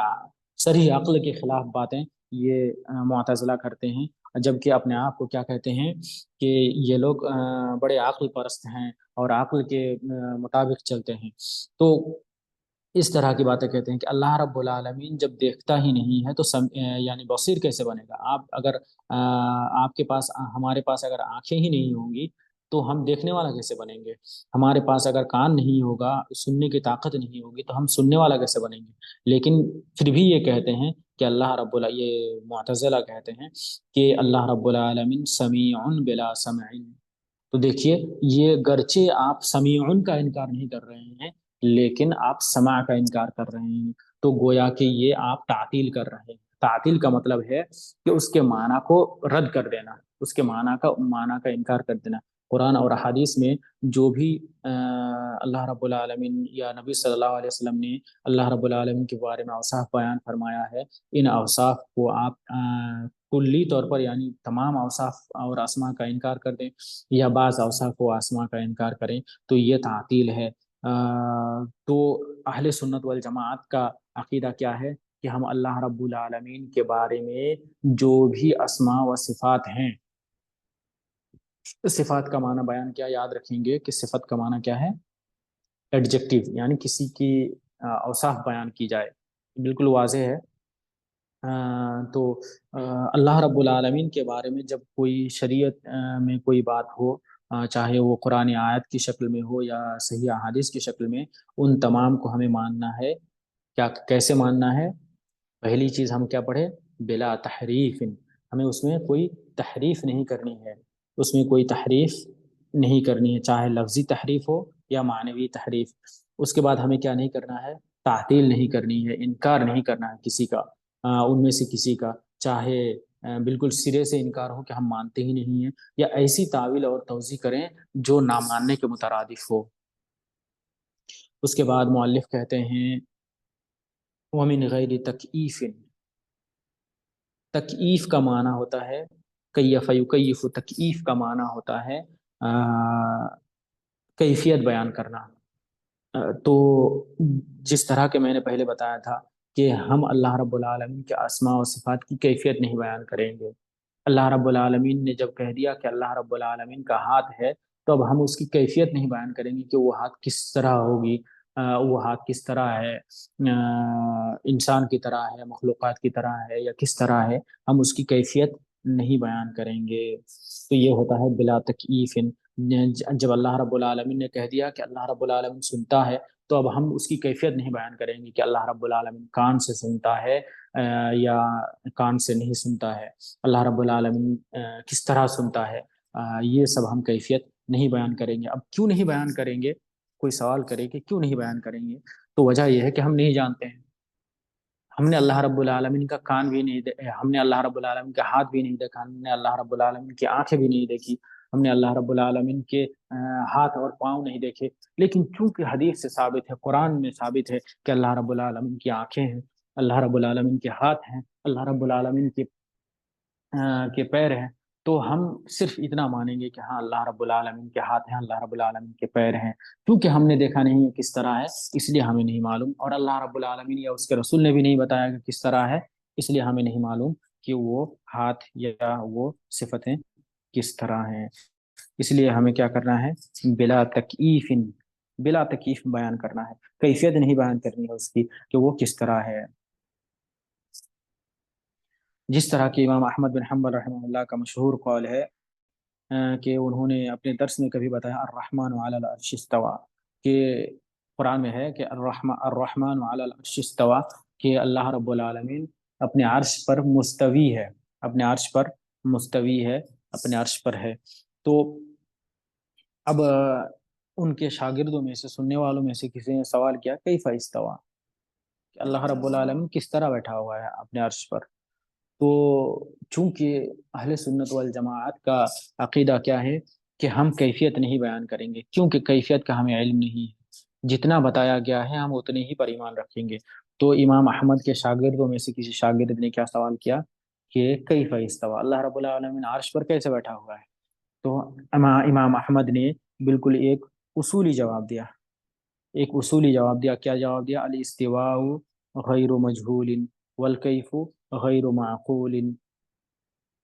صریح عقل کے خلاف باتیں یہ معتزلہ کرتے ہیں، جبکہ اپنے آپ کو کیا کہتے ہیں کہ یہ لوگ بڑے عقل پرست ہیں اور عقل کے مطابق چلتے ہیں۔ تو اس طرح کی باتیں کہتے ہیں کہ اللہ رب العالمین جب دیکھتا ہی نہیں ہے تو یعنی بصیر کیسے بنے گا؟ آپ اگر آپ کے پاس ہمارے پاس اگر آنکھیں ہی نہیں ہوں گی تو ہم دیکھنے والا کیسے بنیں گے؟ ہمارے پاس اگر کان نہیں ہوگا، سننے کی طاقت نہیں ہوگی تو ہم سننے والا کیسے بنیں گے؟ لیکن پھر بھی یہ کہتے ہیں کہ یہ معتزلہ کہتے ہیں کہ اللہ رب العالمین سمیع بلا سمع۔ تو دیکھیے، یہ گرچہ آپ سمیعن کا انکار نہیں کر رہے ہیں لیکن آپ سماع کا انکار کر رہے ہیں، تو گویا کہ یہ آپ تعطیل کر رہے ہیں۔ تعطیل کا مطلب ہے کہ اس کے معنی کو رد کر دینا، اس کے معنی کا انکار کر دینا۔ قرآن اور احادیث میں جو بھی اللہ رب العالمین یا نبی صلی اللہ علیہ وسلم نے اللہ رب العالمین کے بارے میں اوصاف بیان فرمایا ہے، ان اوصاف کو آپ کلی طور پر یعنی تمام اوصاف اور اسما کا انکار کر دیں یا بعض اوصاف و اسما کا انکار کریں تو یہ تعطیل ہے۔ تو اہل سنت والجماعت کا عقیدہ کیا ہے کہ ہم اللہ رب العالمین کے بارے میں جو بھی اسما و صفات ہیں، صفات کا معنی بیان کیا، یاد رکھیں گے کہ صفت کا معنی کیا ہے؟ ایڈجیکٹیو، یعنی کسی کی اوصاف بیان کی جائے، بالکل واضح ہے۔ تو اللہ رب العالمین کے بارے میں جب کوئی شریعت میں کوئی بات ہو، چاہے وہ قرآن آیت کی شکل میں ہو یا صحیح احادیث کی شکل میں، ان تمام کو ہمیں ماننا ہے۔ کیا کیسے ماننا ہے؟ پہلی چیز ہم کیا پڑھے؟ بلا تحریف، ہمیں اس میں کوئی تحریف نہیں کرنی ہے، اس میں کوئی تحریف نہیں کرنی ہے، چاہے لفظی تحریف ہو یا معنوی تحریف۔ اس کے بعد ہمیں کیا نہیں کرنا ہے؟ تعطیل نہیں کرنی ہے، انکار نہیں کرنا ہے کسی کا، ان میں سے کسی کا، چاہے بالکل سرے سے انکار ہو کہ ہم مانتے ہی نہیں ہیں، یا ایسی تعویل اور توضیح کریں جو نہ ماننے کے مترادف ہو۔ اس کے بعد مؤلف کہتے ہیں وَمِنْ غَيْرِ تَكْیِیفٍ، تکییف کا معنی ہوتا ہے کیف یکیف، تکییف کا معنی ہوتا ہے کیفیت بیان کرنا۔ تو جس طرح کہ میں نے پہلے بتایا تھا کہ ہم اللہ رب العالمین کے اسماء و صفات کی کیفیت نہیں بیان کریں گے۔ اللہ رب العالمین نے جب کہہ دیا کہ اللہ رب العالمین کا ہاتھ ہے، تو اب ہم اس کی کیفیت نہیں بیان کریں گے کہ وہ ہاتھ کس طرح ہوگی، وہ ہاتھ کس طرح ہے، انسان کی طرح ہے، مخلوقات کی طرح ہے یا کس طرح ہے، ہم اس کی کیفیت نہیں بیان کریں گے۔ تو یہ ہوتا ہے بلا تکییف۔ جب اللہ رب العالمین نے کہہ دیا کہ اللہ رب العالمین سنتا ہے، تو اب ہم اس کی کیفیت نہیں بیان کریں گے کہ اللہ رب العالمین کان سے سنتا ہے یا کان سے نہیں سنتا ہے، اللہ رب العالمین کس طرح سنتا ہے، یہ سب ہم کیفیت نہیں بیان کریں گے۔ اب کیوں نہیں بیان کریں گے؟ کوئی سوال کرے کہ کیوں نہیں بیان کریں گے، تو وجہ یہ ہے کہ ہم نہیں جانتے ہیں۔ ہم نے اللہ رب العالمین کا کان بھی نہیں دیکھا، ہم نے اللہ رب العالمین کا ہاتھ بھی نہیں دیکھا، ہم نے اللہ رب العالمین کی آنکھیں بھی نہیں دیکھی، ہم نے اللہ رب العالمین کے ہاتھ اور پاؤں نہیں دیکھے، لیکن چونکہ حدیث سے ثابت ہے، قرآن میں ثابت ہے کہ اللہ رب العالمین کی آنکھیں ہیں، اللہ رب العالمین کے ہاتھ ہیں، اللہ رب العالمین کے پیر ہیں، تو ہم صرف اتنا مانیں گے کہ ہاں اللہ رب العالمین کے ہاتھ ہیں، اللہ رب العالمین کے پیر ہیں۔ کیونکہ ہم نے دیکھا نہیں ہے کس طرح ہے، اس لیے ہمیں نہیں معلوم، اور اللہ رب العالمین یا اس کے رسول نے بھی نہیں بتایا کہ کس طرح ہے، اس لیے ہمیں نہیں معلوم کہ وہ ہاتھ یا وہ صفتیں کس طرح ہیں۔ اس لیے ہمیں کیا کرنا ہے؟ بلا تکییف، بلا تکییف بیان کرنا ہے، کیفیت نہیں بیان کرنی ہے اس کی کہ وہ کس طرح ہے۔ جس طرح کہ امام احمد بن حنبل رحمہ اللہ کا مشہور قول ہے کہ انہوں نے اپنے درس میں کبھی بتایا الرحمن علی العرش استوى، کہ قرآن میں ہے کہ الرحمن علی العرش استوى، کہ اللہ رب العالمین اپنے عرش پر مستوی ہے، اپنے عرش پر مستوی ہے، اپنے عرش پر ہے۔ تو اب ان کے شاگردوں میں سے، سننے والوں میں سے کسی نے سوال کیا کیف استوى، کہ اللہ رب العالمین کس طرح بیٹھا ہوا ہے اپنے عرش پر؟ تو چونکہ اہل سنت والجماعت کا عقیدہ کیا ہے کہ ہم کیفیت نہیں بیان کریں گے، کیونکہ کیفیت کا ہمیں علم نہیں ہے، جتنا بتایا گیا ہے ہم اتنے ہی پر ایمان رکھیں گے۔ تو امام احمد کے شاگردوں میں سے کسی شاگرد نے کیا سوال کیا کہ کیف استوى، اللہ رب العالمین عرش پر کیسے بیٹھا ہوا ہے؟ تو امام احمد نے بالکل ایک اصولی جواب دیا، ایک اصولی جواب دیا۔ کیا جواب دیا؟ الاستواء غیر مجہول والکیف غیر معقول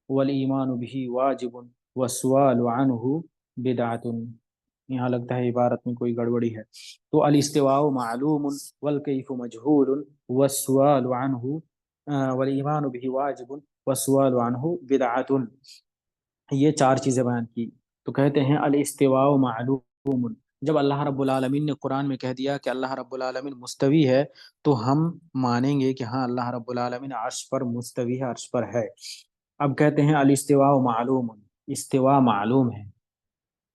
والایمان به واجب والسؤال عنه بدعۃ۔ یہاں لگتا ہے عبارت میں کوئی گڑبڑی ہے۔ تو الاستواء معلوم والکیف مجہول والسؤال عنه والایمان به واجب والسؤال عنه بدعۃ، یہ چار چیزیں بیان کی۔ تو کہتے ہیں الاستواء معلوم، جب اللہ رب العالمین نے قرآن میں کہہ دیا کہ اللہ رب العالمین مستوی ہے، تو ہم مانیں گے کہ ہاں اللہ رب العالمین عرش پر مستوی ہے، عرش پر ہے۔ اب کہتے ہیں الاستواء معلوم، استواء معلوم ہے،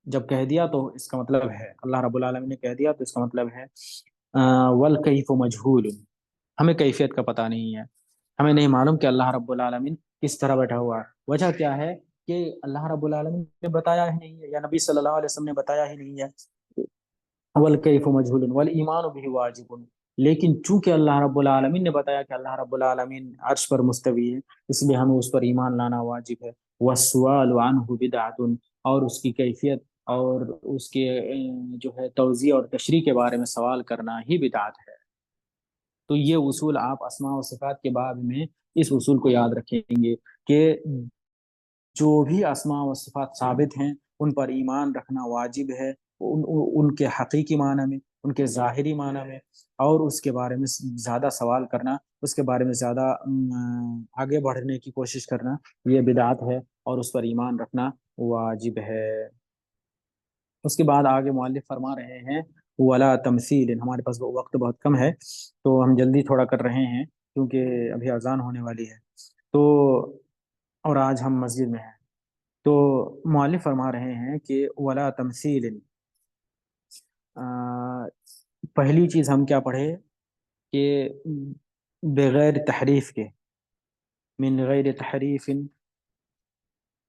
جب کہہ دیا تو اس کا مطلب ہے، اللہ رب العالمین نے کہہ دیا تو اس کا مطلب ہے والکیف مجہول، ہمیں کیفیت کا پتہ نہیں ہے، ہمیں نہیں معلوم کہ اللہ رب العالمین کس طرح بیٹھا ہوا ہے۔ وجہ کیا ہے کہ اللہ رب العالمین نے بتایا ہی نہیں ہے، یا نبی صلی اللہ علیہ وسلم نے بتایا ہی نہیں ہے۔ والکیف مجہول والایمان به واجب، لیکن چونکہ اللہ رب العالمین نے بتایا کہ اللہ رب العالمین عرش پر مستوی ہے، اس لیے ہمیں اس پر ایمان لانا واجب ہے۔ والسؤال عنہ بدعۃ، اور اس کی کیفیت اور اس کے جو ہے توضیح اور تشریح کے بارے میں سوال کرنا ہی بدعت ہے۔ تو یہ اصول آپ اسماء و صفات کے باب میں اس اصول کو یاد رکھیں گے کہ جو بھی اسماء و صفات ثابت ہیں ان پر ایمان رکھنا واجب ہے، ان کے حقیقی معنی میں، ان کے ظاہری معنی میں، اور اس کے بارے میں زیادہ سوال کرنا، اس کے بارے میں زیادہ آگے بڑھنے کی کوشش کرنا یہ بدعت ہے، اور اس پر ایمان رکھنا واجب ہے۔ اس کے بعد آگے مؤلف فرما رہے ہیں ولا تمثیل، ہمارے پاس وقت بہت کم ہے تو ہم جلدی تھوڑا کر رہے ہیں کیونکہ ابھی اذان ہونے والی ہے، تو اور آج ہم مسجد میں ہیں۔ تو مؤلف فرما رہے ہیں کہ ولا تمثیل، پہلی چیز ہم کیا پڑھے کہ بغیر تحریف کے، من غیر تحریف،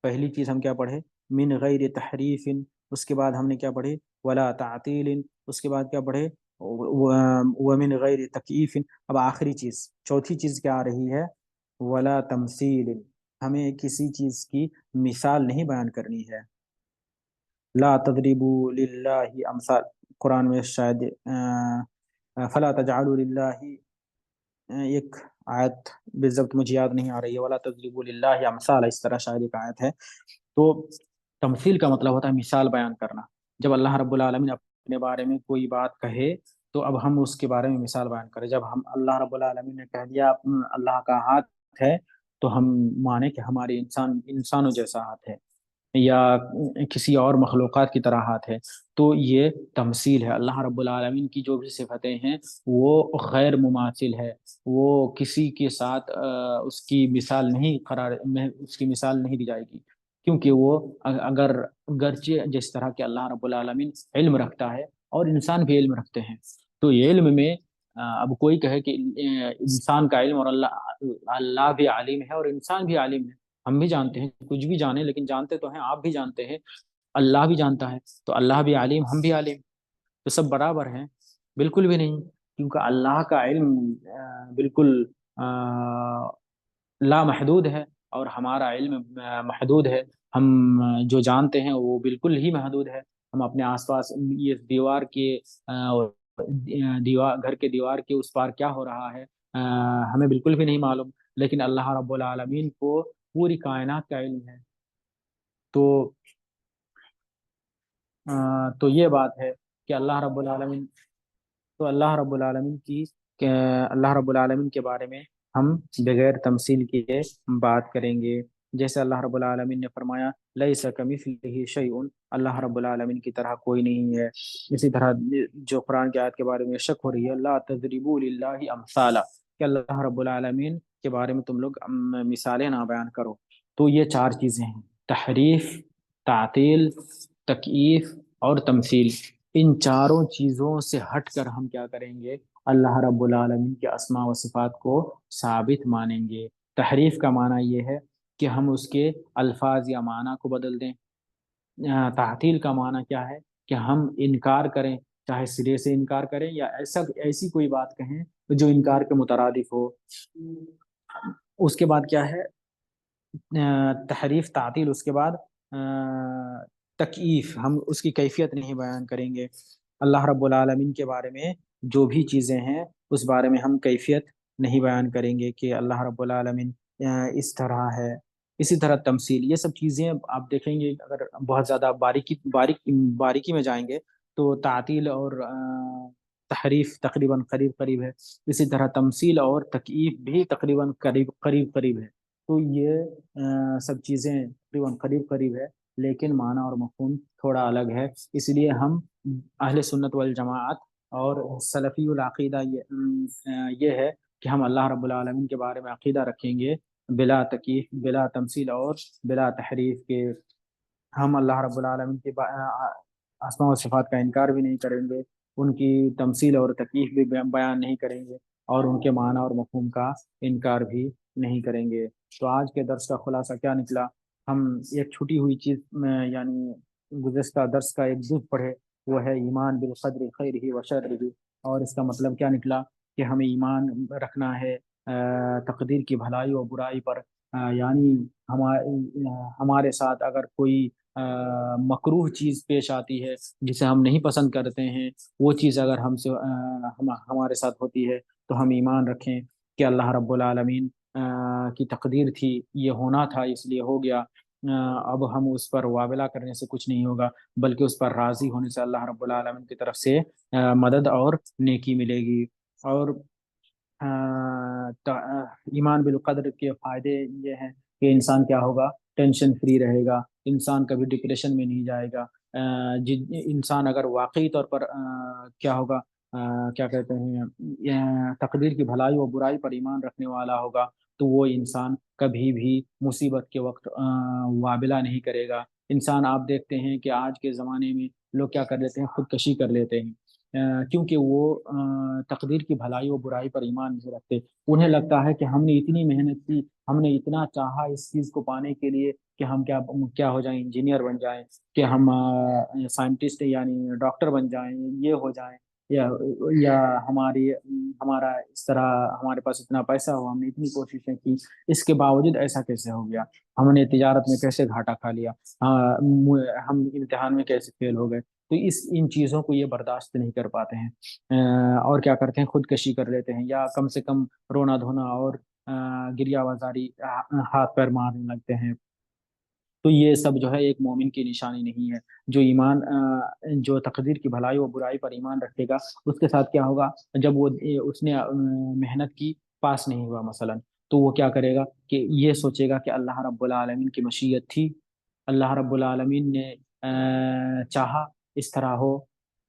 پہلی چیز ہم کیا پڑھے من غیر تحریف، اس کے بعد ہم نے کیا پڑھے ولا تعطیل، اس کے بعد کیا پڑھے ومن غیر تکییف، اب آخری چیز چوتھی چیز کیا آ رہی ہے ولا تمثیل، ہمیں کسی چیز کی مثال نہیں بیان کرنی ہے۔ لا تضربوا للہ امثال، قرآن میں شاید فلا تجعلوا للہ، ایک آیت بالضبط مجھے یاد نہیں آ رہی ہے، ولا تضربوا للہ امثال، اس طرح شاید ایک آیت ہے۔ تو تمثیل کا مطلب ہوتا ہے مثال بیان کرنا۔ جب اللہ رب العالمین اپنے بارے میں کوئی بات کہے تو اب ہم اس کے بارے میں مثال بیان کریں۔ جب ہم اللہ رب العالمین نے کہہ دیا اللہ کا ہاتھ ہے تو ہم مانیں کہ ہمارے انسانوں جیسا ہاتھ ہے یا کسی اور مخلوقات کی طرح ہاتھ ہے، تو یہ تمثیل ہے۔ اللہ رب العالمین کی جو بھی صفتیں ہیں وہ غیر مماثل ہے، وہ کسی کے ساتھ اس کی مثال نہیں اس کی مثال نہیں دی جائے گی، کیونکہ وہ گرچہ جس طرح کہ اللہ رب العالمین علم رکھتا ہے اور انسان بھی علم رکھتے ہیں، تو یہ علم میں اب کوئی کہے کہ انسان کا علم اور اللہ بھی عالم ہے اور انسان بھی عالم ہے، ہم بھی جانتے ہیں کچھ بھی جانیں، لیکن جانتے تو ہیں، آپ بھی جانتے ہیں، اللہ بھی جانتا ہے، تو اللہ بھی عالم ہم بھی عالم، تو سب برابر ہیں؟ بالکل بھی نہیں، کیونکہ اللہ کا علم بالکل لا محدود ہے اور ہمارا علم محدود ہے۔ ہم جو جانتے ہیں وہ بالکل ہی محدود ہے، ہم اپنے آس پاس یہ دیوار کے گھر کے دیوار کے اس پار کیا ہو رہا ہے ہمیں بالکل بھی نہیں معلوم، لیکن اللہ رب العالمین کو پوری کائنات کا علم ہے۔ تو یہ بات ہے کہ اللہ رب العالمین کہ اللہ رب العالمین کے بارے میں ہم بغیر تمثیل کے بات کریں گے، جیسے اللہ رب العالمین نے فرمایا لیس کمثلہ شیء، اللہ رب العالمین کی طرح کوئی نہیں ہے۔ اسی طرح جو قرآن کی آیت کے بارے میں شک ہو رہی ہے لا تضربوا للہ امثالا، کہ اللہ رب العالمین کے بارے میں تم لوگ مثالیں نہ بیان کرو، تو یہ چار چیزیں ہیں، تحریف، تعطیل، تکییف اور تمثیل۔ ان چاروں چیزوں سے ہٹ کر ہم کیا کریں گے اللہ رب العالمین کے اسماء و صفات کو ثابت مانیں گے۔ تحریف کا معنی یہ ہے کہ ہم اس کے الفاظ یا معنی کو بدل دیں۔ تعطیل کا معنی کیا ہے کہ ہم انکار کریں، چاہے سرے سے انکار کریں یا ایسی کوئی بات کہیں جو انکار کے مترادف ہو۔ اس کے بعد کیا ہے تحریف، تعطیل، اس کے بعد تکییف، ہم اس کی کیفیت نہیں بیان کریں گے۔ اللہ رب العالمین کے بارے میں جو بھی چیزیں ہیں اس بارے میں ہم کیفیت نہیں بیان کریں گے کہ اللہ رب العالمین اس طرح ہے۔ اسی طرح تمثیل، یہ سب چیزیں آپ دیکھیں گے اگر بہت زیادہ باریکی میں جائیں گے تو تعطیل اور تحریف تقریباً قریب ہے، اسی طرح تمثیل اور تکییف بھی تقریباً قریب ہے، تو یہ سب چیزیں تقریباً قریب ہے، لیکن معنی اور مفہوم تھوڑا الگ ہے۔ اس لیے ہم اہل سنت والجماعت اور سلفی العقیدہ یہ ہے کہ ہم اللہ رب العالمین کے بارے میں عقیدہ رکھیں گے بلا تکییف، بلا تمثیل اور بلا تحریف کے۔ ہم اللہ رب العالمین کے اسماء و صفات کا انکار بھی نہیں کریں گے، ان کی تمثیل اور تکییف بھی بیان نہیں کریں گے، اور ان کے معنی اور مفہوم کا انکار بھی نہیں کریں گے۔ تو آج کے درس کا خلاصہ کیا نکلا؟ ہم ایک چھٹی ہوئی چیز یعنی گزشتہ درس کا ایک جز پڑھے، وہ ہے ایمان بالقدر خیرہ و شرہ، اور اس کا مطلب کیا نکلا کہ ہمیں ایمان رکھنا ہے تقدیر کی بھلائی و برائی پر، یعنی ہمارے ساتھ اگر کوئی مکروہ چیز پیش آتی ہے جسے ہم نہیں پسند کرتے ہیں، وہ چیز اگر ہم سے ہمارے ساتھ ہوتی ہے تو ہم ایمان رکھیں کہ اللہ رب العالمین کی تقدیر تھی، یہ ہونا تھا اس لیے ہو گیا، اب ہم اس پر وابلہ کرنے سے کچھ نہیں ہوگا، بلکہ اس پر راضی ہونے سے اللہ رب العالمین کی طرف سے مدد اور نیکی ملے گی۔ اور ایمان بالقدر کے فائدے یہ ہیں کہ انسان کیا ہوگا، ٹینشن فری رہے گا، انسان کبھی ڈپریشن میں نہیں جائے گا، انسان اگر واقعی طور پر کیا ہوگا، کیا کہتے ہیں، تقدیر کی بھلائی و برائی پر ایمان رکھنے والا ہوگا، تو وہ انسان کبھی بھی مصیبت کے وقت وابلہ نہیں کرے گا۔ انسان آپ دیکھتے ہیں کہ آج کے زمانے میں لوگ کیا کر لیتے ہیں، خودکشی کر لیتے ہیں، کیونکہ وہ تقدیر کی بھلائی و برائی پر ایمان نہیں رکھتے۔ انہیں لگتا ہے کہ ہم نے اتنی محنت کی، ہم نے اتنا چاہا اس چیز کو پانے کے لیے کہ ہم کیا ہو جائیں، انجینئر بن جائیں، کہ ہم سائنٹسٹ یعنی ڈاکٹر بن جائیں، یہ ہو جائیں، یا ہمارا اس طرح ہمارے پاس اتنا پیسہ ہو، ہم نے اتنی کوششیں کی، اس کے باوجود ایسا کیسے ہو گیا، ہم نے تجارت میں کیسے گھاٹا کھا لیا، ہم امتحان میں کیسے فیل ہو گئے، تو ان چیزوں کو یہ برداشت نہیں کر پاتے ہیں، اور کیا کرتے ہیں، خودکشی کر لیتے ہیں، یا کم سے کم رونا دھونا اور گریہ وزاری، ہاتھ پیر مارنے لگتے ہیں۔ تو یہ سب جو ہے ایک مومن کی نشانی نہیں ہے۔ جو تقدیر کی بھلائی و برائی پر ایمان رکھے گا، اس کے ساتھ کیا ہوگا، جب اس نے محنت کی، پاس نہیں ہوا مثلا، تو وہ کیا کرے گا کہ یہ سوچے گا کہ اللہ رب العالمین کی مشیت تھی، اللہ رب العالمین نے چاہا اس طرح ہو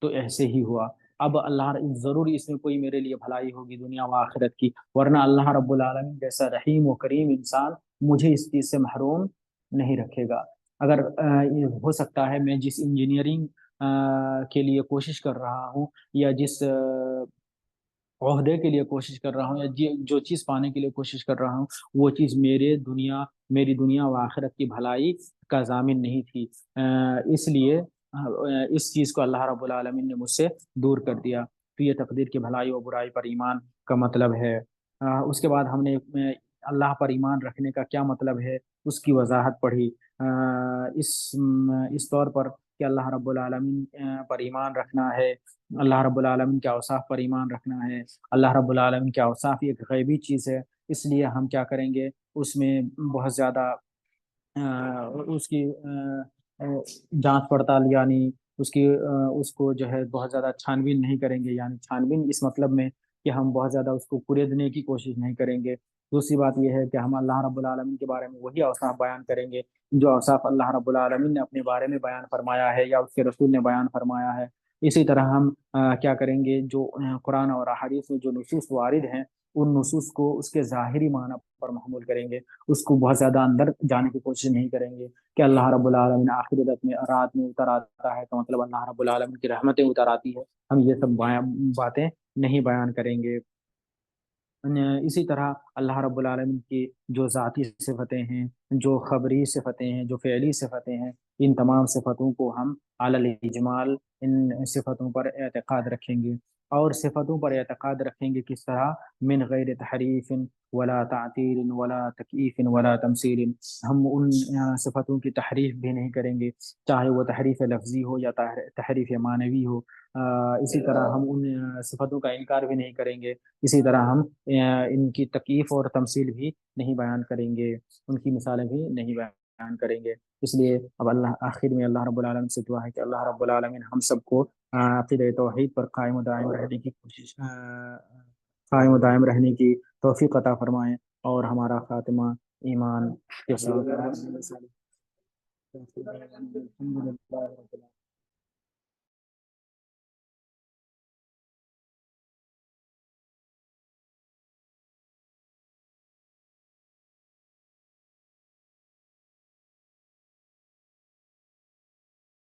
تو ایسے ہی ہوا، اب اللہ ضرور اس میں کوئی میرے لیے بھلائی ہوگی دنیا و آخرت کی، ورنہ اللہ رب العالمین جیسا رحیم و کریم انسان مجھے اس چیز سے محروم نہیں رکھے گا۔ اگر یہ ہو سکتا ہے میں جس انجینئرنگ کے لیے کوشش کر رہا ہوں، یا جس عہدے کے لیے کوشش کر رہا ہوں، یا جو چیز پانے کے لیے کوشش کر رہا ہوں، وہ چیز میری دنیا و آخرت کی بھلائی کا ضامن نہیں تھی، اس لیے اس چیز کو اللہ رب العالمین نے مجھ سے دور کر دیا۔ تو یہ تقدیر کی بھلائی و برائی پر ایمان کا مطلب ہے۔ اس کے بعد ہم نے اللہ پر ایمان رکھنے کا کیا مطلب ہے، اس کی وضاحت پڑھی، اس طور پر کہ اللہ رب العالمین پر ایمان رکھنا ہے، اللہ رب العالمین کے اوصاف پر ایمان رکھنا ہے۔ اللہ رب العالمین کے اوصاف ایک غیبی چیز ہے، اس لیے ہم کیا کریں گے، اس میں بہت زیادہ اس کی جانچ پڑتال، یعنی اس کو جو ہے بہت زیادہ چھان بین نہیں کریں گے، یعنی چھان بین اس مطلب میں کہ ہم بہت زیادہ اس کو کریدنے کی کوشش نہیں کریں گے۔ دوسری بات یہ ہے کہ ہم اللہ رب العالمین کے بارے میں وہی اوصاف بیان کریں گے جو اوصاف اللہ رب العالمین نے اپنے بارے میں بیان فرمایا ہے یا اس کے رسول نے بیان فرمایا ہے۔ اسی طرح ہم کیا کریں گے، جو قرآن اور احادیث میں جو نصوص وارد ہیں، ان نصوص کو اس کے ظاہری معنی پر محمول کریں گے، اس کو بہت زیادہ اندر جانے کی کوشش نہیں کریں گے کہ اللہ رب العالمین آخرت میں رات میں اتر آتا ہے تو مطلب اللہ رب العالمین کی رحمتیں اتر آتی ہے، ہم یہ سب باتیں نہیں بیان کریں گے۔ اسی طرح اللہ رب العالمین کی جو ذاتی صفتیں ہیں، جو خبری صفتیں ہیں، جو فعلی صفتیں ہیں، ان تمام صفتوں کو ہم علی الاجمال ان صفتوں پر اعتقاد رکھیں گے، اور صفتوں پر اعتقاد رکھیں گے کس طرح، من غیر تحریف ولا تعطیل ولا تکییف ولا تمثیل، ہم ان صفتوں کی تحریف بھی نہیں کریں گے، چاہے وہ تحریف لفظی ہو یا تحریف معنوی ہو، اسی طرح ہم ان صفتوں کا انکار بھی نہیں کریں گے، اسی طرح ہم ان کی تکییف اور تمثیل بھی نہیں بیان کریں گے، ان کی مثالیں بھی نہیں بیان کریں گے۔ اس لیے اب آخر میں اللہ رب العالمین سے دعا ہے کہ اللہ رب العالمین ہم سب کو عقیدہ توحید پر قائم و دائم رہنے کی قائم و دائم رہنے کی توفیق عطا فرمائیں، اور ہمارا خاتمہ ایمان کے ساتھ